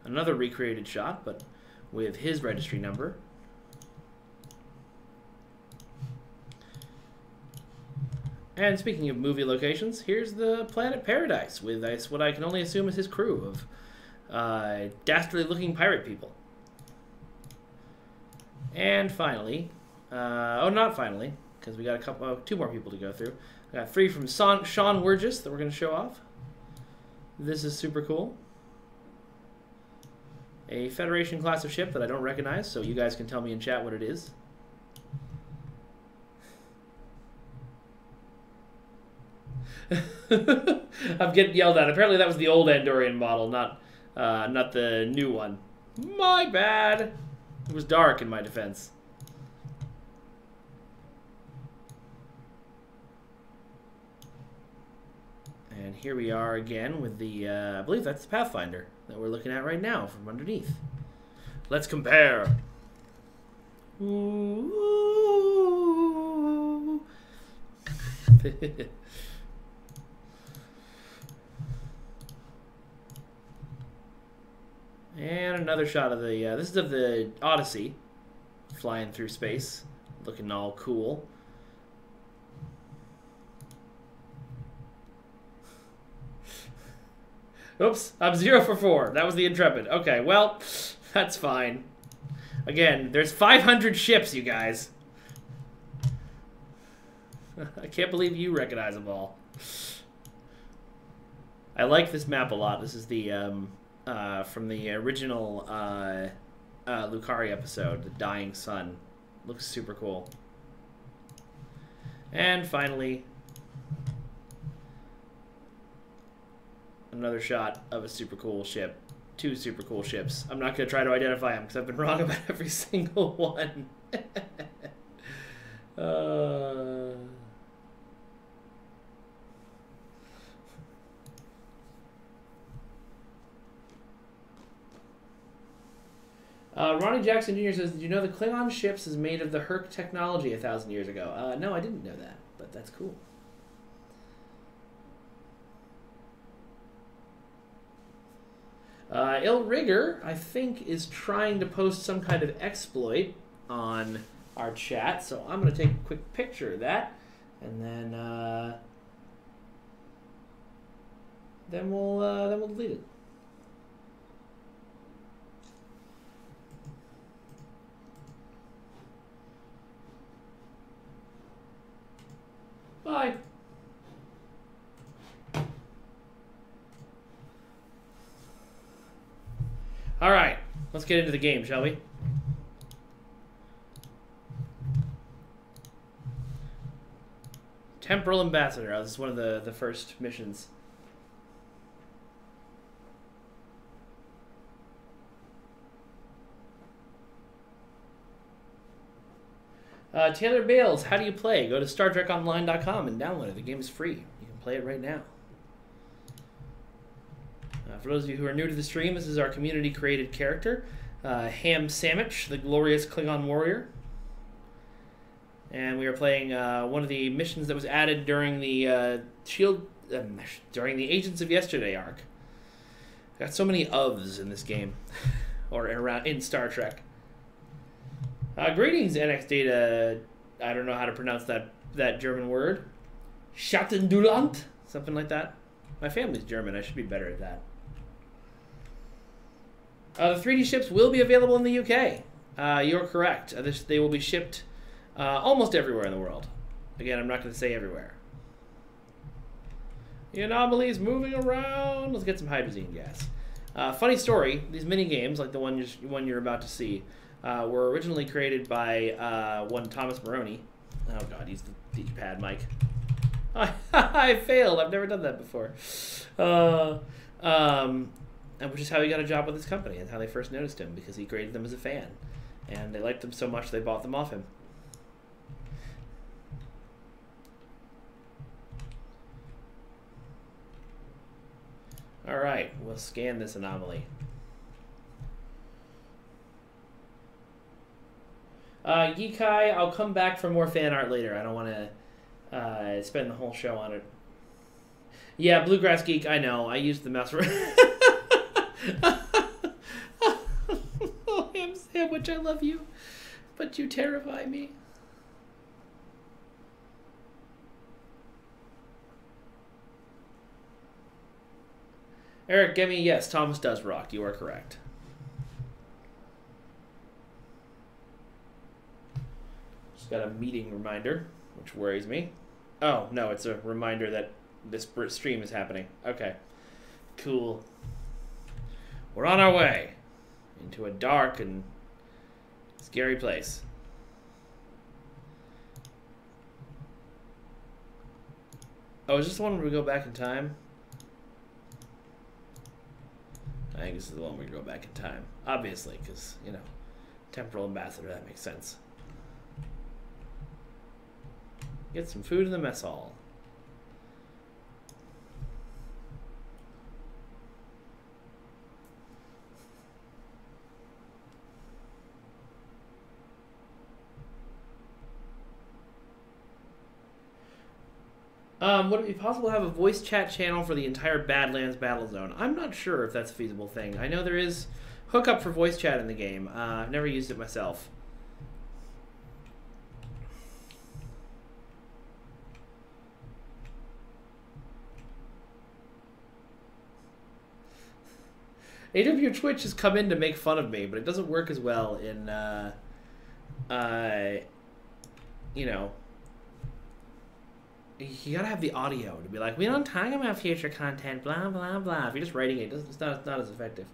another recreated shot, but with his registry number. And speaking of movie locations, here's the Planet Paradise with what I can only assume is his crew of dastardly-looking pirate people. And finally, oh, not finally, because we got two more people to go through. I got 3 from Sean Wurgis that we're going to show off. This is super cool. A Federation class of ship that I don't recognize, so you guys can tell me in chat what it is. I'm getting yelled at. Apparently that was the old Andorian model, not the new one. My bad. It was dark in my defense. And here we are again with the, I believe that's the Pathfinder that we're looking at right now from underneath. Let's compare. Ooh. And another shot of the, this is of the Odyssey, flying through space, looking all cool. Oops, I'm 0 for 4. That was the Intrepid. Okay, well, that's fine. Again, there's 500 ships, you guys. I can't believe you recognize them all. I like this map a lot. This is the, from the original Lucari episode, The Dying Sun. Looks super cool. And finally, another shot of a super cool ship. 2 super cool ships. I'm not going to try to identify them because I've been wrong about every single one. Ronnie Jackson Jr. says, did you know the Klingon ships is made of the Herc technology 1,000 years ago? No, I didn't know that, but that's cool. Il Rigger, I think, is trying to post some kind of exploit on our chat, so I'm going to take a quick picture of that, and then we'll delete it. Bye. All right, let's get into the game, shall we? Temporal Ambassador. Oh, this is one of the first missions. Taylor Bales, how do you play? Go to StarTrekOnline.com and download it. The game is free. You can play it right now. For those of you who are new to the stream, this is our community-created character, Ham Sandwich, the glorious Klingon warrior. And we are playing one of the missions that was added during the during the Agents of Yesterday arc. Got so many ofs in this game, or around in Star Trek. Greetings, NX Data. I don't know how to pronounce that German word. Schattenduland, something like that. My family's German. I should be better at that. The 3D ships will be available in the UK. You're correct. They will be shipped almost everywhere in the world. Again, I'm not going to say everywhere. The anomaly's moving around. Let's get some hydrazine gas. Funny story, these mini games, like the one you're about to see, were originally created by one Thomas Maroney. Oh god, he's the pad mic. I failed. I've never done that before. And which is how he got a job with his company, and how they first noticed him, because he graded them as a fan. And they liked them so much they bought them off him. Alright, we'll scan this anomaly. Yikai, I'll come back for more fan art later. I don't want to spend the whole show on it. Yeah, Bluegrass Geek, I know. I used the mouse for... Oh, Ham Sandwich, I love you, but you terrify me. Eric, give me yes, Thomas does rock. You are correct. Just got a meeting reminder, which worries me. Oh, no, it's a reminder that this stream is happening. Okay. Cool. We're on our way into a dark and scary place. Oh, is this the one where we go back in time? I think this is the one where we go back in time. Obviously, because, you know, temporal ambassador, that makes sense. Get some food in the mess hall. Would it be possible to have a voice chat channel for the entire Badlands battle zone? I'm not sure if that's a feasible thing. I know there is hookup for voice chat in the game. I've never used it myself. AW Twitch has come in to make fun of me, but it doesn't work as well in, you know, you gotta have the audio to be like, we don't talk about future content, blah, blah, blah. If you're just writing it, it's not as effective.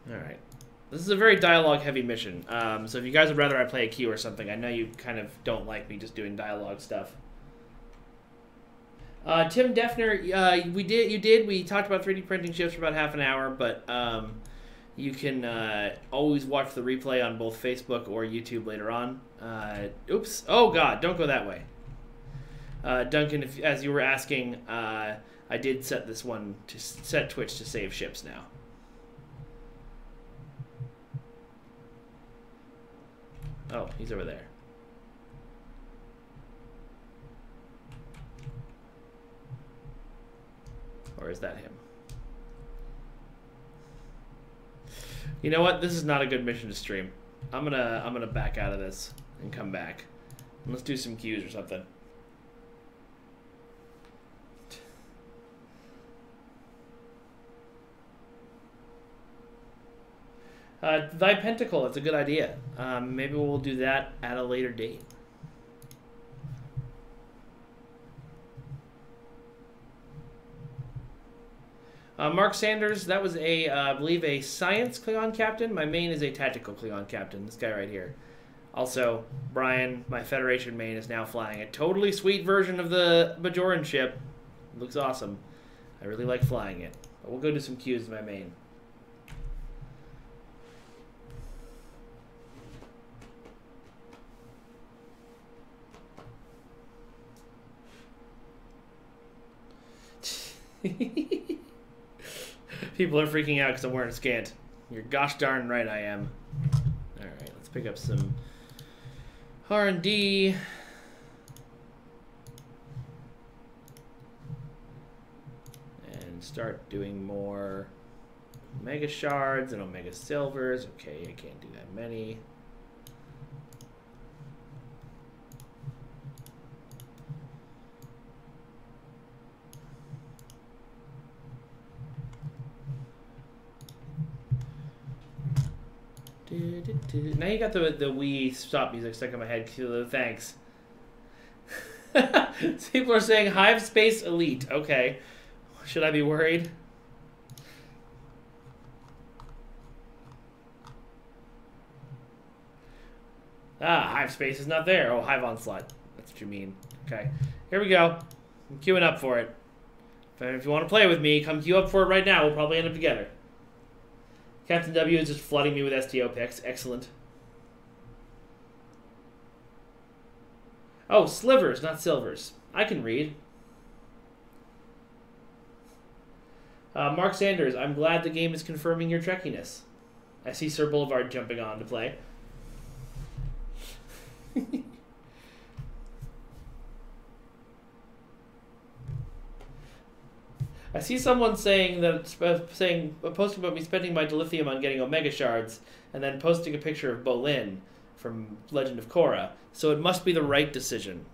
Alright. This is a very dialogue-heavy mission. So if you guys would rather I play a queue or something, I know you kind of don't like me just doing dialogue stuff. Tim Defner, we talked about 3D printing ships for about half an hour, but you can always watch the replay on both Facebook or YouTube later on. Oops. Oh, God, don't go that way. Duncan, as you were asking, I did set this one to set Twitch to save ships now. Oh, he's over there. Or is that him? You know what? This is not a good mission to stream. I'm gonna back out of this and come back. And let's do some queues or something. Thy Pentacle, it's a good idea. Maybe we'll do that at a later date. Mark Sanders, that was a, I believe, a science Klingon captain. My main is a tactical Klingon captain, this guy right here. Also, Brian, my Federation main, is now flying a totally sweet version of the Bajoran ship. It looks awesome. I really like flying it. But we'll go do some queues with my main. People are freaking out because I'm wearing a scant. You're gosh darn right I am. Alright, let's pick up some R&D. And start doing more Omega Shards and Omega Silvers. Okay, I can't do that many. Now you got the Wii stop music stuck in my head. Thanks. People are saying Hive Space Elite. Okay. Should I be worried? Ah, Hive Space is not there. Oh, Hive Onslaught. That's what you mean. Okay. Here we go. I'm queuing up for it. If you want to play with me, come queue up for it right now. We'll probably end up together. Captain W is just flooding me with STO picks. Excellent. Oh, slivers, not silvers. I can read. Mark Sanders, I'm glad the game is confirming your trekkiness. I see Sir Boulevard jumping on to play. I see someone saying that posting about me spending my dilithium on getting Omega Shards, and then posting a picture of Bolin. from Legend of Korra, so it must be the right decision.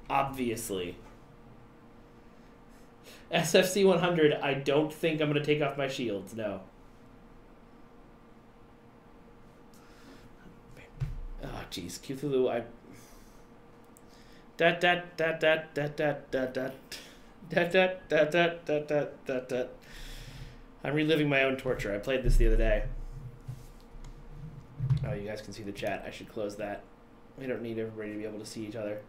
Obviously. SFC 100, I don't think I'm going to take off my shields, no. Oh, jeez. Cthulhu, I'm reliving my own torture. I played this the other day. Oh, you guys can see the chat. I should close that. We don't need everybody to be able to see each other.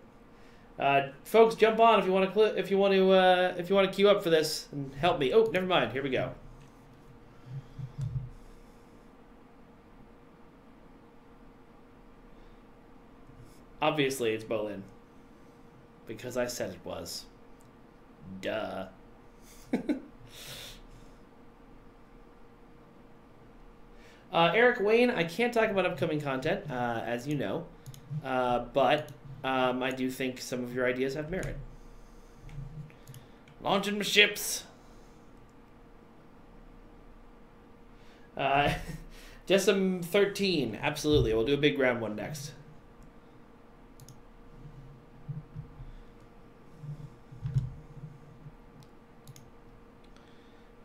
Folks, jump on if you want to queue up for this and help me. Oh, never mind. Here we go. Obviously, it's Bolin. Because I said it was. Duh. Eric Wayne, I can't talk about upcoming content, as you know. But I do think some of your ideas have merit. Launching my ships. Decim 13, absolutely. We'll do a big round one next.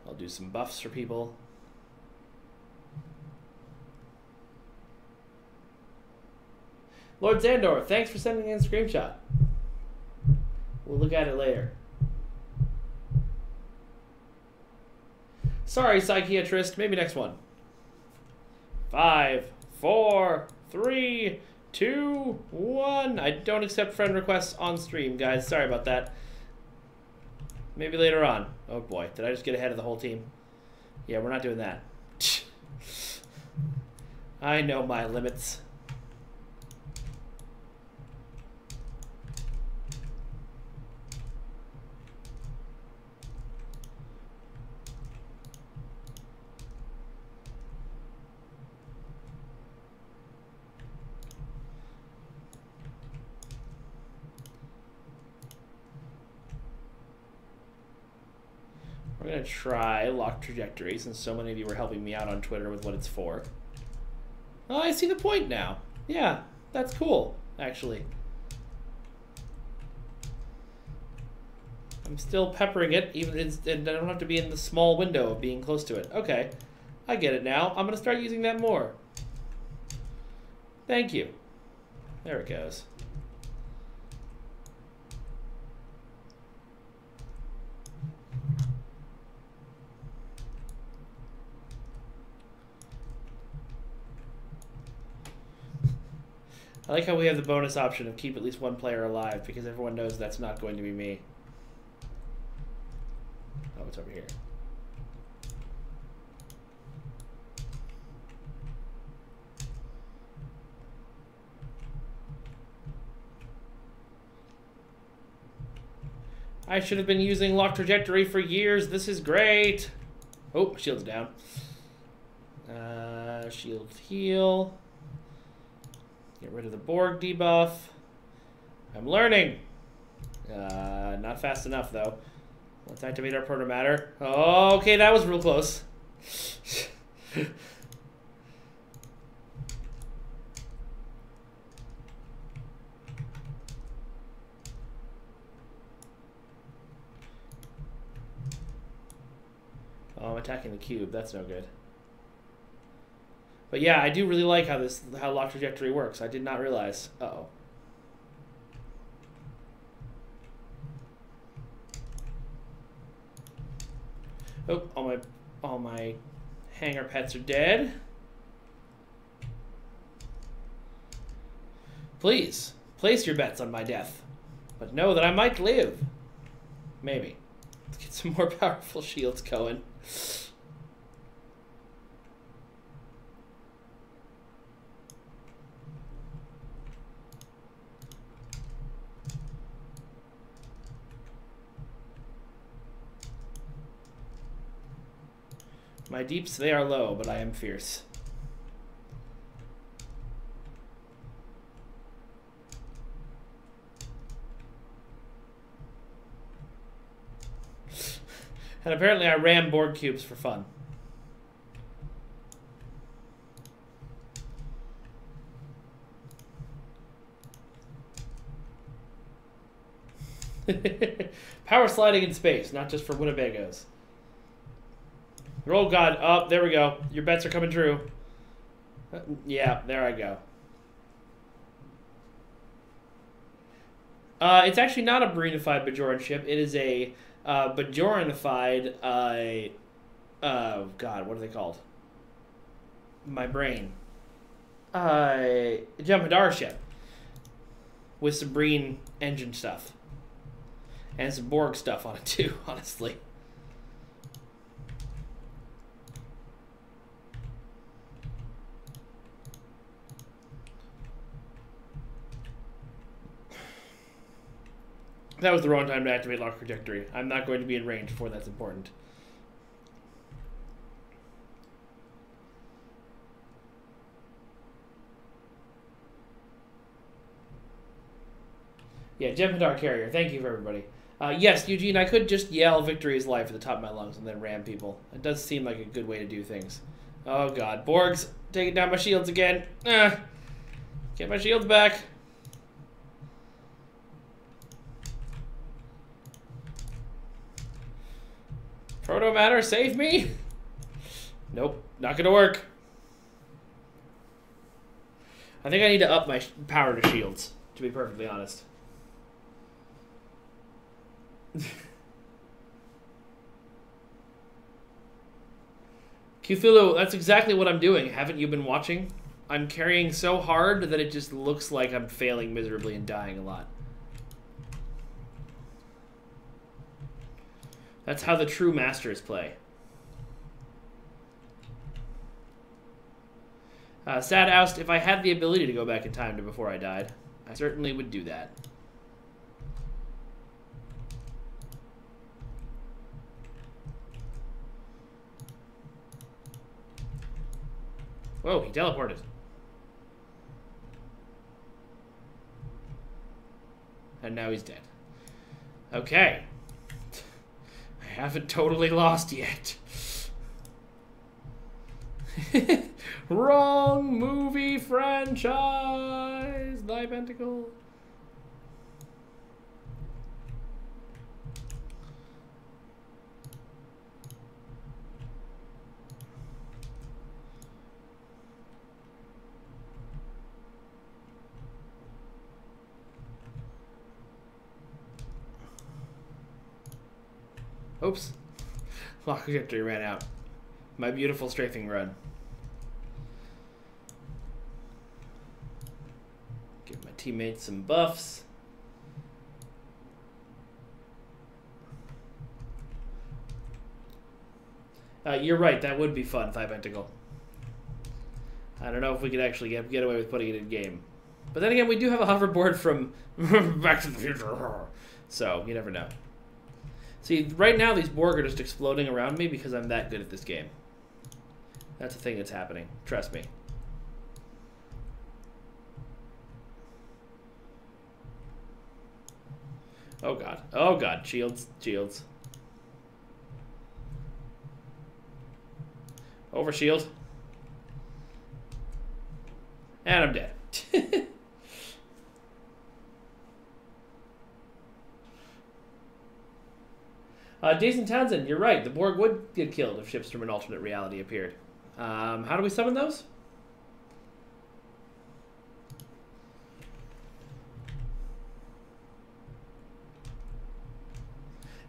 I'll do some buffs for people. Lord Zandor, thanks for sending in a screenshot. We'll look at it later. Sorry, psychiatrist. Maybe next one. 5, 4, 3, 2, 1. I don't accept friend requests on stream, guys. Sorry about that. Maybe later on. Oh boy, did I just get ahead of the whole team? Yeah, we're not doing that. I know my limits. We're going to try lock trajectory since so many of you were helping me out on Twitter with what it's for. Oh, I see the point now. Yeah, that's cool, actually. I'm still peppering it, and I don't have to be in the small window of being close to it. Okay, I get it now. I'm going to start using that more. Thank you. There it goes. I like how we have the bonus option of keep at least one player alive because everyone knows that's not going to be me. Oh, it's over here. I should have been using lock trajectory for years. This is great. Oh, shield's down. Shield heal. Get rid of the Borg debuff. I'm learning. Not fast enough, though. Let's activate our protomatter. Oh, okay, that was real close. Oh, I'm attacking the cube. That's no good. But yeah, I do really like how lock trajectory works. I did not realize. Uh-oh. Oh, all my hanger pets are dead. Please, place your bets on my death. But know that I might live. Maybe. Let's get some more powerful shields going. My deeps, they are low, but I am fierce. And apparently I ram Borg cubes for fun. Power sliding in space, not just for Winnebagos. Oh god, oh, there we go. Your bets are coming true. Yeah, there I go. It's actually not a Barinified Bajoran ship. It is a Bajoranified, oh god, what are they called? My brain. Jem'Hadar ship. With some Breen engine stuff. And some Borg stuff on it too, honestly. That was the wrong time to activate lock trajectory. I'm not going to be in range before that's important. Yeah, Jem'Hadar carrier. Thank you for everybody. Yes, Eugene, I could just yell "Victory is life" at the top of my lungs and then ram people. It does seem like a good way to do things. Oh god, Borgs taking down my shields again. Get my shields back. Proto matter, save me. Nope, not gonna work. I think I need to up my power to shields, to be perfectly honest. Cthulhu, that's exactly what I'm doing. Haven't you been watching? I'm carrying so hard that it just looks like I'm failing miserably and dying a lot. That's how the true masters play. Sad Oust, if I had the ability to go back in time to before I died, I certainly would do that. Whoa, he teleported. And now he's dead. Okay. I haven't totally lost yet. Wrong movie franchise. Thy Pentacle. Oops. Lock trajectory ran out. My beautiful strafing run. Give my teammates some buffs. You're right, that would be fun, Thy Pentacle. I don't know if we could actually get away with putting it in game. But then again, we do have a hoverboard from Back to the Future. So, you never know. See, right now these Borg are just exploding around me because I'm that good at this game. That's a thing that's happening. Trust me. Oh god. Oh god. Shields. Shields. Over shield. And I'm dead. Jason Townsend, you're right. The Borg would get killed if ships from an alternate reality appeared. How do we summon those?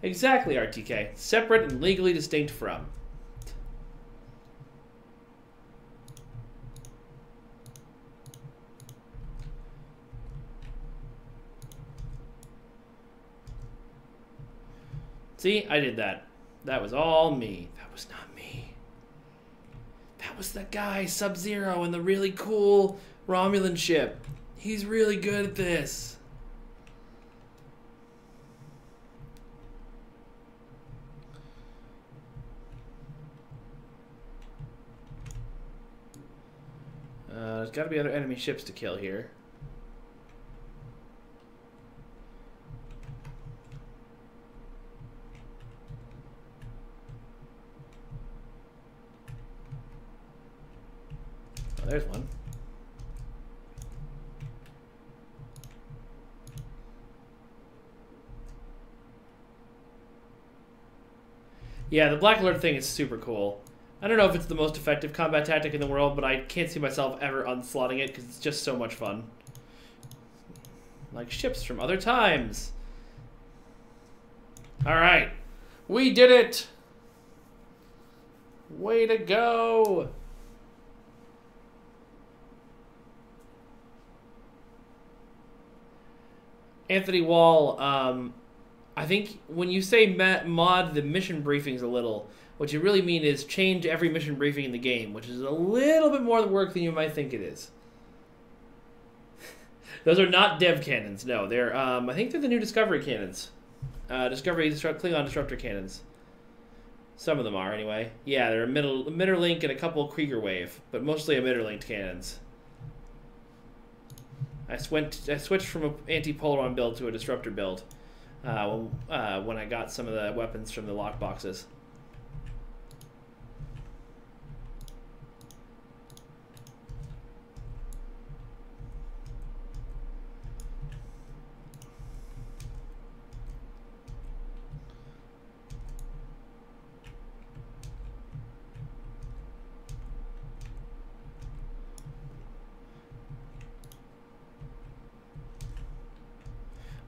Exactly, RTK. Separate and legally distinct from. See, I did that. That was all me. That was not me. That was the guy, Sub-Zero, in the really cool Romulan ship. He's really good at this. There's got to be other enemy ships to kill here. Oh, there's one. Yeah, the Black Alert thing is super cool. I don't know if it's the most effective combat tactic in the world, but I can't see myself ever unslotting it because it's just so much fun. Like ships from other times. Alright. We did it! Way to go! Anthony Wall, I think when you say mod the mission briefings a little, what you really mean is change every mission briefing in the game, which is a little bit more work than you might think it is. Those are not dev cannons, no. They're, I think they're the new Discovery cannons. Klingon Disruptor cannons. Some of them are, anyway. Yeah, they're emitter link and a couple Krieger wave, but mostly emitter linked cannons. I switched from an anti-Polaron build to a Disruptor build when I got some of the weapons from the lock boxes.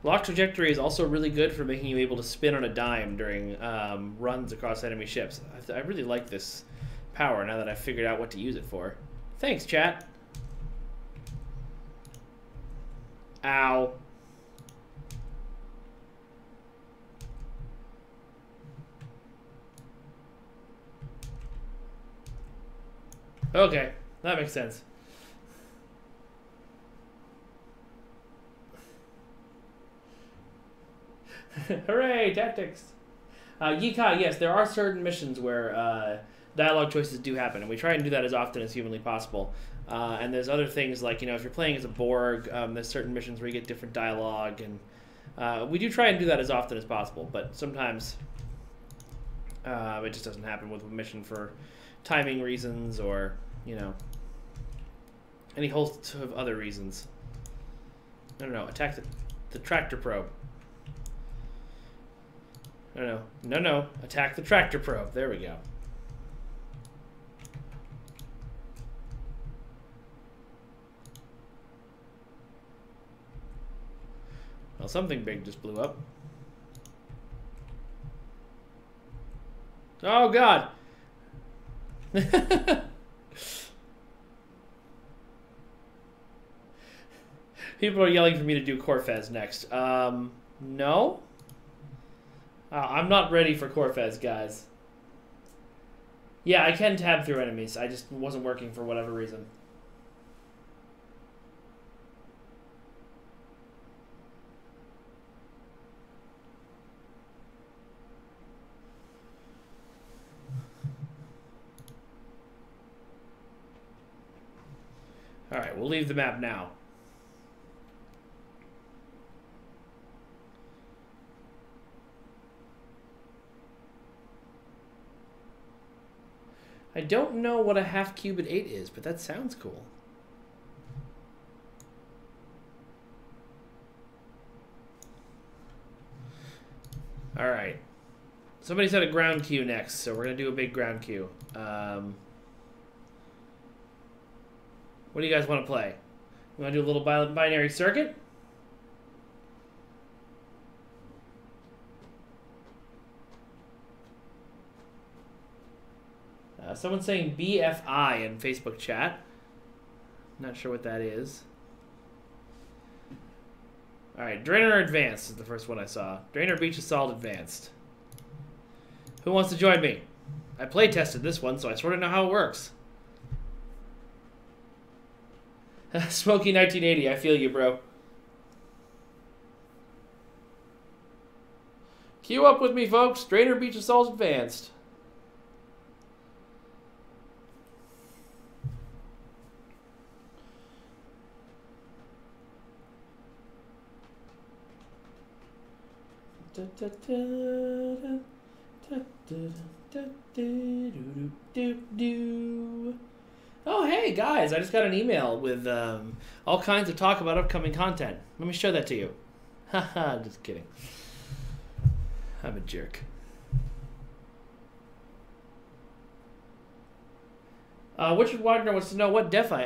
Lock trajectory is also really good for making you able to spin on a dime during runs across enemy ships. I really like this power now that I've figured out what to use it for. Thanks, chat. Ow. Okay, that makes sense. Hooray, tactics! Yikai, yes, there are certain missions where dialogue choices do happen, and we try and do that as often as humanly possible. And there's other things like, you know, if you're playing as a Borg, there's certain missions where you get different dialogue, and we do try and do that as often as possible, but sometimes it just doesn't happen with a mission for timing reasons or, you know, any host of other reasons. I don't know, attack the tractor probe. No. Attack the tractor probe. There we go. Well, something big just blew up. Oh, God. People are yelling for me to do Corfez next. No? I'm not ready for Corfez, guys. Yeah, I can tab through enemies. I just wasn't working for whatever reason. Alright, we'll leave the map now. I don't know what a half cubit 8 is, but that sounds cool. Alright. Somebody said a ground queue next, so we're going to do a big ground queue. What do you guys want to play? You want to do a little binary circuit? Someone's saying BFI in Facebook chat. Not sure what that is. Alright, Drainer Advanced is the first one I saw. Drainer Beach Assault Advanced. Who wants to join me? I play tested this one, so I sort of know how it works. Smoky 1980, I feel you, bro. Queue up with me, folks. Drainer Beach Assault Advanced. Oh, hey, guys, I just got an email with all kinds of talk about upcoming content. Let me show that to you. Haha, just kidding. I'm a jerk. Richard Wagner wants to know what dev I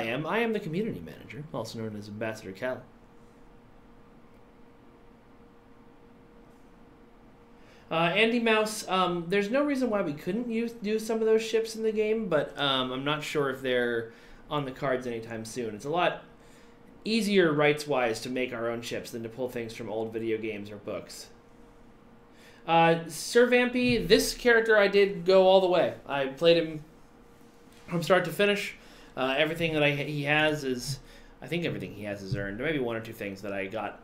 am. I am the community manager, also known as Ambassador Cal. Andy Mouse, there's no reason why we couldn't do some of those ships in the game, but I'm not sure if they're on the cards anytime soon. It's a lot easier rights-wise to make our own ships than to pull things from old video games or books. Sir Vampy, this character I did go all the way. I played him from start to finish. Everything that he has is... I think everything he has is earned. There may be one or two things that I got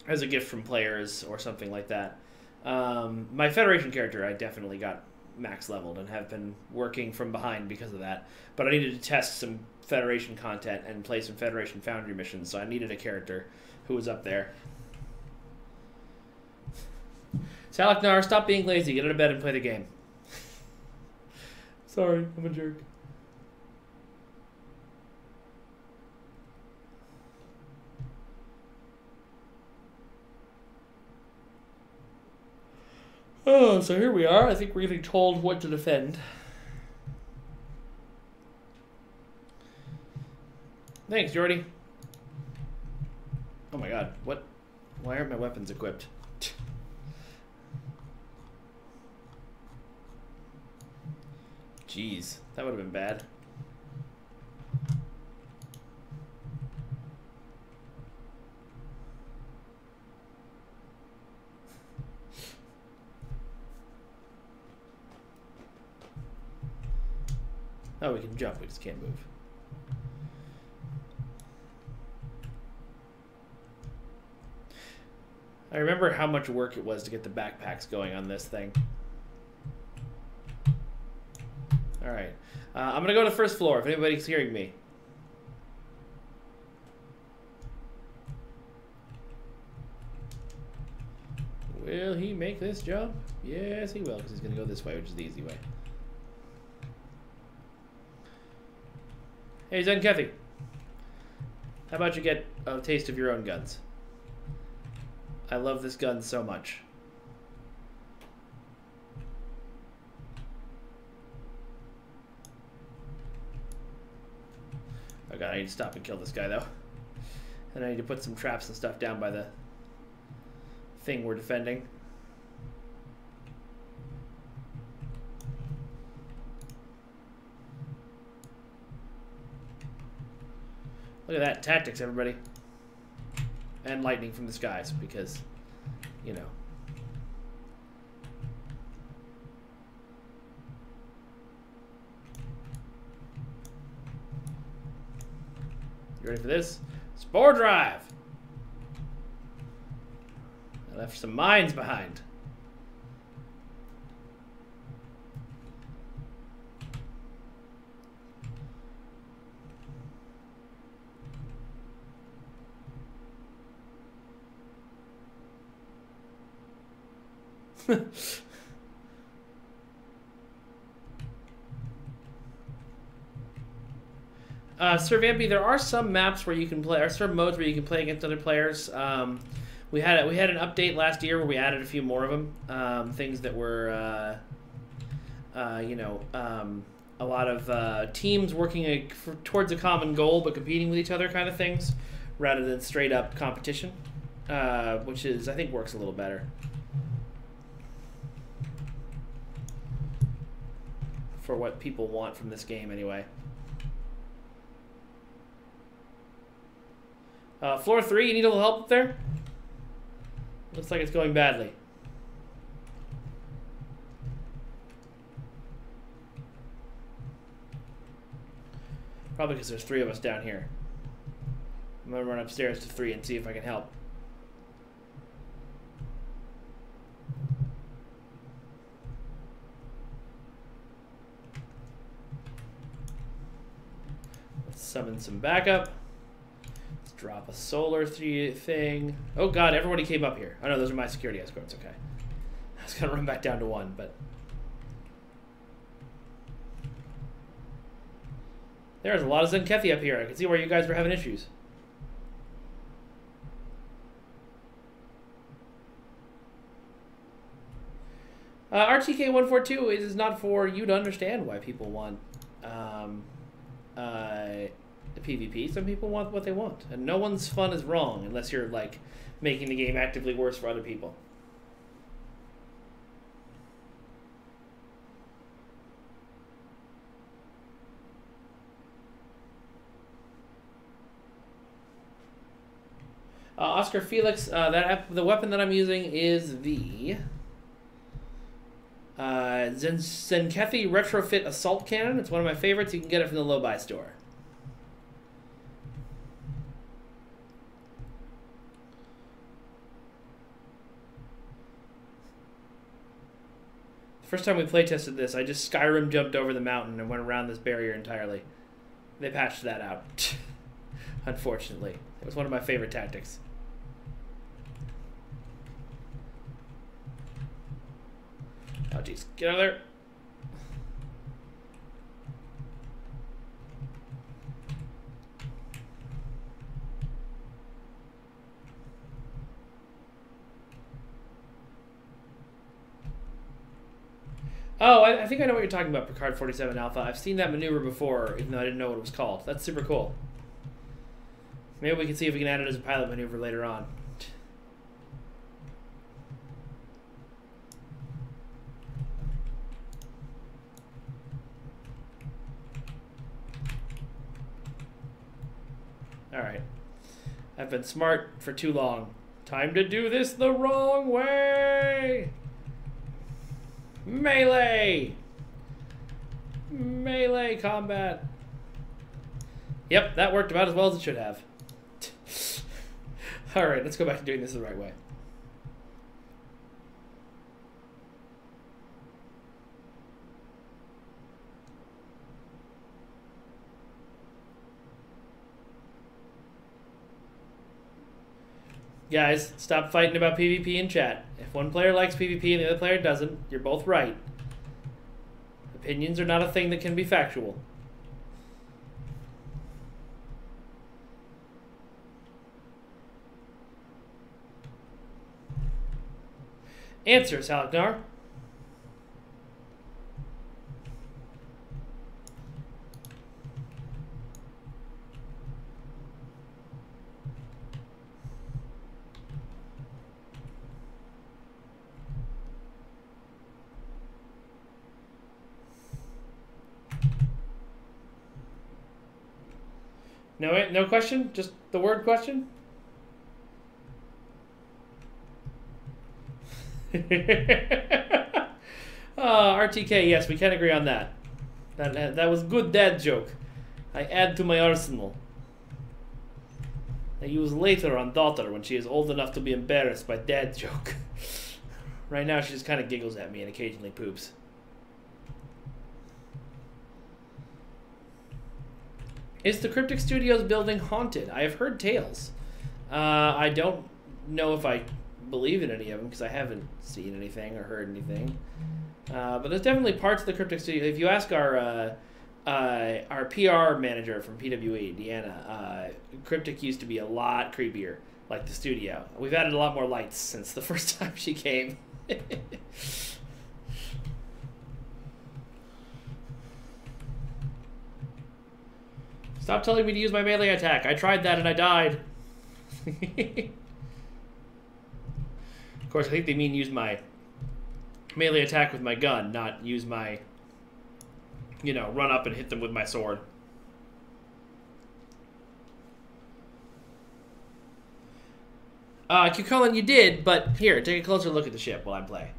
as a gift from players or something like that. My Federation character I definitely got max leveled and have been working from behind because of that. But I needed to test some Federation content and play some Federation Foundry missions, so I needed a character who was up there. Salaknar, stop being lazy. Get out of bed and play the game. Sorry, I'm a jerk. Oh, so here we are. I think we're getting told what to defend. Thanks, Jordy. Oh my god, what? Why aren't my weapons equipped? Jeez, that would have been bad. Oh, we can jump, we just can't move. I remember how much work it was to get the backpacks going on this thing. Alright. I'm going to go to the first floor if anybody's hearing me. Will he make this jump? Yes, he will, because he's going to go this way, which is the easy way. Hey, Zen Kathy. How about you get a taste of your own guns? I love this gun so much. Oh god, I need to stop and kill this guy though. And I need to put some traps and stuff down by the thing we're defending. Look at that, tactics, everybody. And lightning from the skies, because, you know. You ready for this? Spore drive! I left some mines behind. Sir Vampy, there are some maps where you can play, or certain modes where you can play against other players. We had an update last year where we added a few more of them. Things that were, you know, a lot of teams working towards a common goal but competing with each other kind of things, rather than straight up competition, which is, I think, works a little better. For what people want from this game, anyway. Floor 3, you need a little help up there? Looks like it's going badly. Probably because there's 3 of us down here. I'm gonna run upstairs to 3 and see if I can help. Let's summon some backup. Drop a solar thing. Oh god, everybody came up here. Oh no, those are my security escorts, okay. I was gonna run back down to 1, but... There's a lot of Zenkethi up here. I can see where you guys were having issues. RTK142 is not for you to understand why people want PvP. Some people want what they want, and no one's fun is wrong unless you're like making the game actively worse for other people. Oscar Felix, the weapon that I'm using is the Zenkethi Retrofit Assault Cannon. It's one of my favorites. You can get it from the Low-Buy store. The first time we playtested this, I just Skyrim jumped over the mountain and went around this barrier entirely. They patched that out. Unfortunately. It was one of my favorite tactics. Oh, jeez. Get out of there. Oh, I think I know what you're talking about, Picard 47 Alpha. I've seen that maneuver before, even though I didn't know what it was called. That's super cool. Maybe we can see if we can add it as a pilot maneuver later on. Alright. I've been smart for too long. Time to do this the wrong way! Melee! Melee combat. Yep, that worked about as well as it should have. Alright, let's go back to doing this the right way. Guys, stop fighting about PvP in chat. If one player likes PvP and the other player doesn't, you're both right. Opinions are not a thing that can be factual. Answer, Salagnar. No question? Just the word question? RTK, yes, we can agree on that. That was good dad joke. I add to my arsenal. I use later on daughter when she is old enough to be embarrassed by dad joke. Right now she just kind of giggles at me and occasionally poops. Is the Cryptic Studios building haunted? I have heard tales. I don't know if I believe in any of them because I haven't seen anything or heard anything. But there's definitely parts of the Cryptic Studio. If you ask our PR manager from PWE, Deanna, Cryptic used to be a lot creepier, like the studio. We've added a lot more lights since the first time she came. Stop telling me to use my melee attack. I tried that and I died. Of course, I think they mean use my melee attack with my gun, not use my, you know, run up and hit them with my sword. Q Cullen, you did, but here, take a closer look at the ship while I play.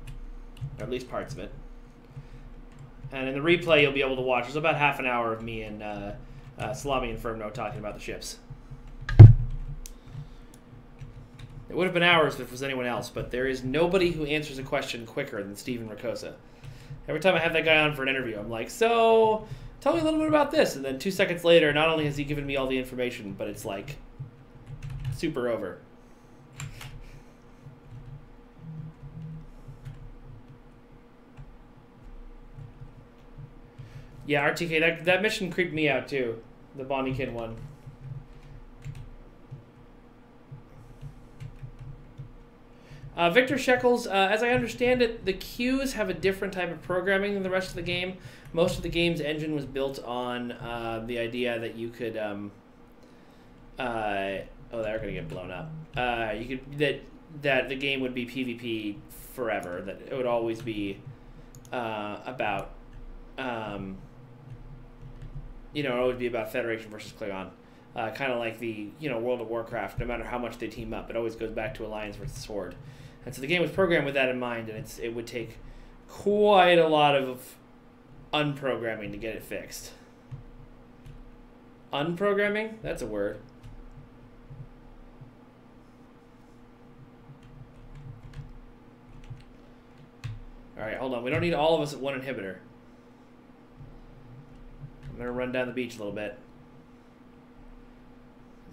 Or at least parts of it. And in the replay, you'll be able to watch. There's about half an hour of me and Salami and Firmno talking about the ships. It would have been hours if it was anyone else, but there is nobody who answers a question quicker than Steven Ricossa. Every time I have that guy on for an interview, I'm like, so, tell me a little bit about this. And then 2 seconds later, not only has he given me all the information, but it's like, super over. Yeah, RTK, that mission creeped me out too. The Bonniekin one. Victor Shekels, as I understand it, the queues have a different type of programming than the rest of the game. Most of the game's engine was built on the idea that you could... they're going to get blown up. That the game would be PvP forever. That it would always be about... it would always be about Federation versus Klingon. Kind of like the World of Warcraft. No matter how much they team up, it always goes back to Alliance versus Sword. And so the game was programmed with that in mind, and it would take quite a lot of unprogramming to get it fixed. Unprogramming? That's a word. Alright, hold on. We don't need all of us at one inhibitor. I'm going to run down the beach a little bit.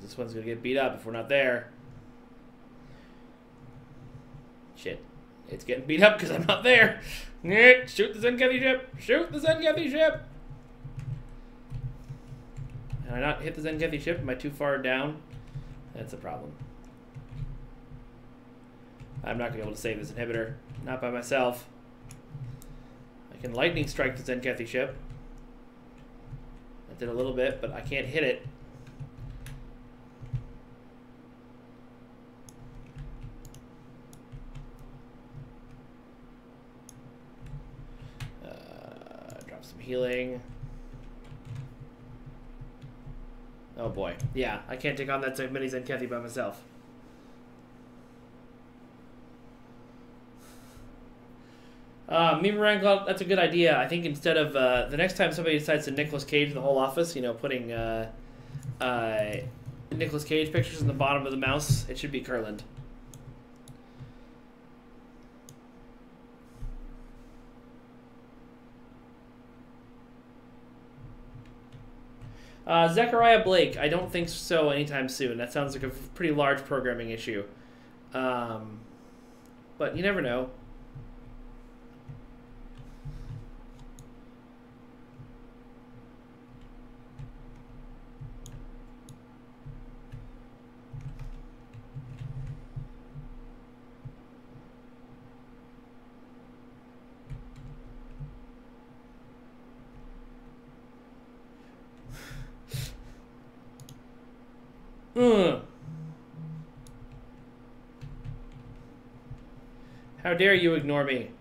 This one's going to get beat up if we're not there. Shit. It's getting beat up because I'm not there. Shoot the Zenkethi ship. Shoot the Zenkethi ship. Can I not hit the Zenkethi ship? Am I too far down? That's a problem. I'm not going to be able to save this inhibitor. Not by myself. I can lightning strike the Zenkethi ship. I did a little bit, but I can't hit it. Drop some healing. Oh boy. Yeah, I can't take on that many Zenkethi by myself. Memerang, that's a good idea. I think instead of the next time somebody decides to Nicolas Cage the whole office, putting Nicolas Cage pictures in the bottom of the mouse, it should be Kurland. Zechariah Blake, I don't think so anytime soon. That sounds like a pretty large programming issue. But you never know. How dare you ignore me?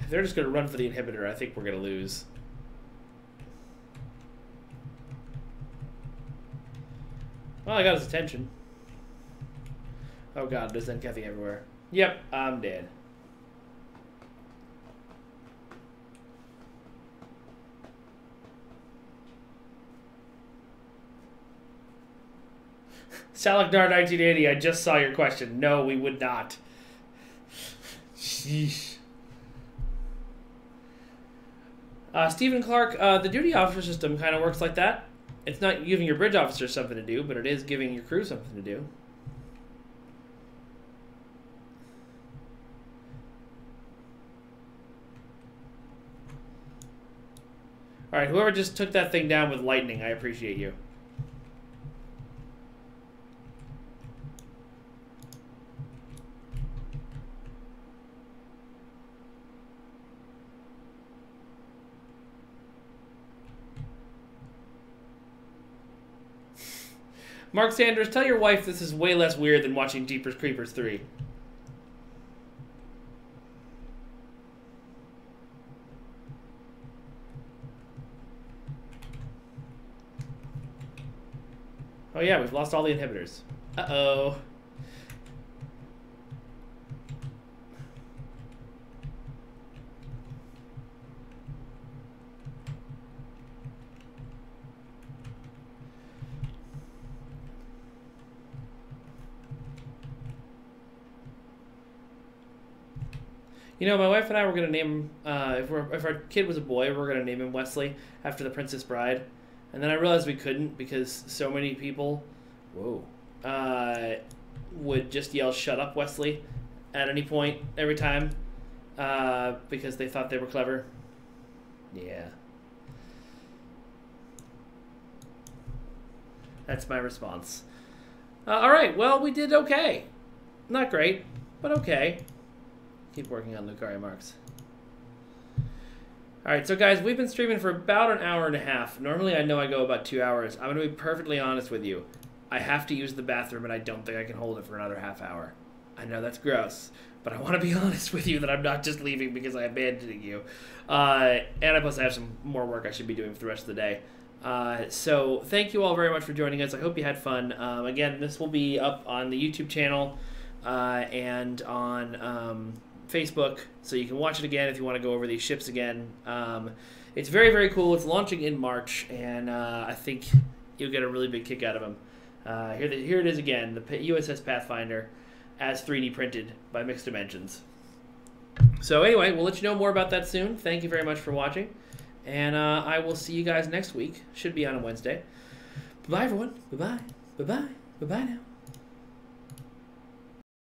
If they're just going to run for the inhibitor, I think we're going to lose. Well, I got his attention. Oh god, there's Zenkethi everywhere. Yep, I'm dead. Salakdar 1980, I just saw your question. No, we would not. Sheesh. Stephen Clark, the duty officer system kind of works like that. It's not giving your bridge officer something to do, but it is giving your crew something to do. Alright, whoever just took that thing down with lightning, I appreciate you. Mark Sanders, tell your wife this is way less weird than watching Jeepers Creepers 3. Oh yeah, we've lost all the inhibitors. Uh-oh. You know, my wife and I were going to name him, if our kid was a boy, we were going to name him Wesley after the Princess Bride. And then I realized we couldn't because so many people, would just yell, "Shut up, Wesley," at any point, every time, because they thought they were clever. Yeah. That's my response. All right, well, we did okay. Not great, but okay. Keep working on Lucari marks. All right, so guys, we've been streaming for about an hour and a half. Normally, I know I go about 2 hours. I'm going to be perfectly honest with you. I have to use the bathroom, and I don't think I can hold it for another half hour. I know that's gross, but I want to be honest with you that I'm not just leaving because I'm abandoning you. And plus, I have some more work I should be doing for the rest of the day. So thank you all very much for joining us. I hope you had fun. Again, this will be up on the YouTube channel and on Facebook, so you can watch it again if you want to go over these ships again. It's very, very cool. It's launching in March, and I think you'll get a really big kick out of them. Here it is again, the USS Pathfinder as 3D printed by Mixed Dimensions. So anyway, we'll let you know more about that soon. Thank you very much for watching. And I will see you guys next week. Should be on a Wednesday. Bye-bye, everyone. Bye-bye. Bye-bye. Bye-bye now.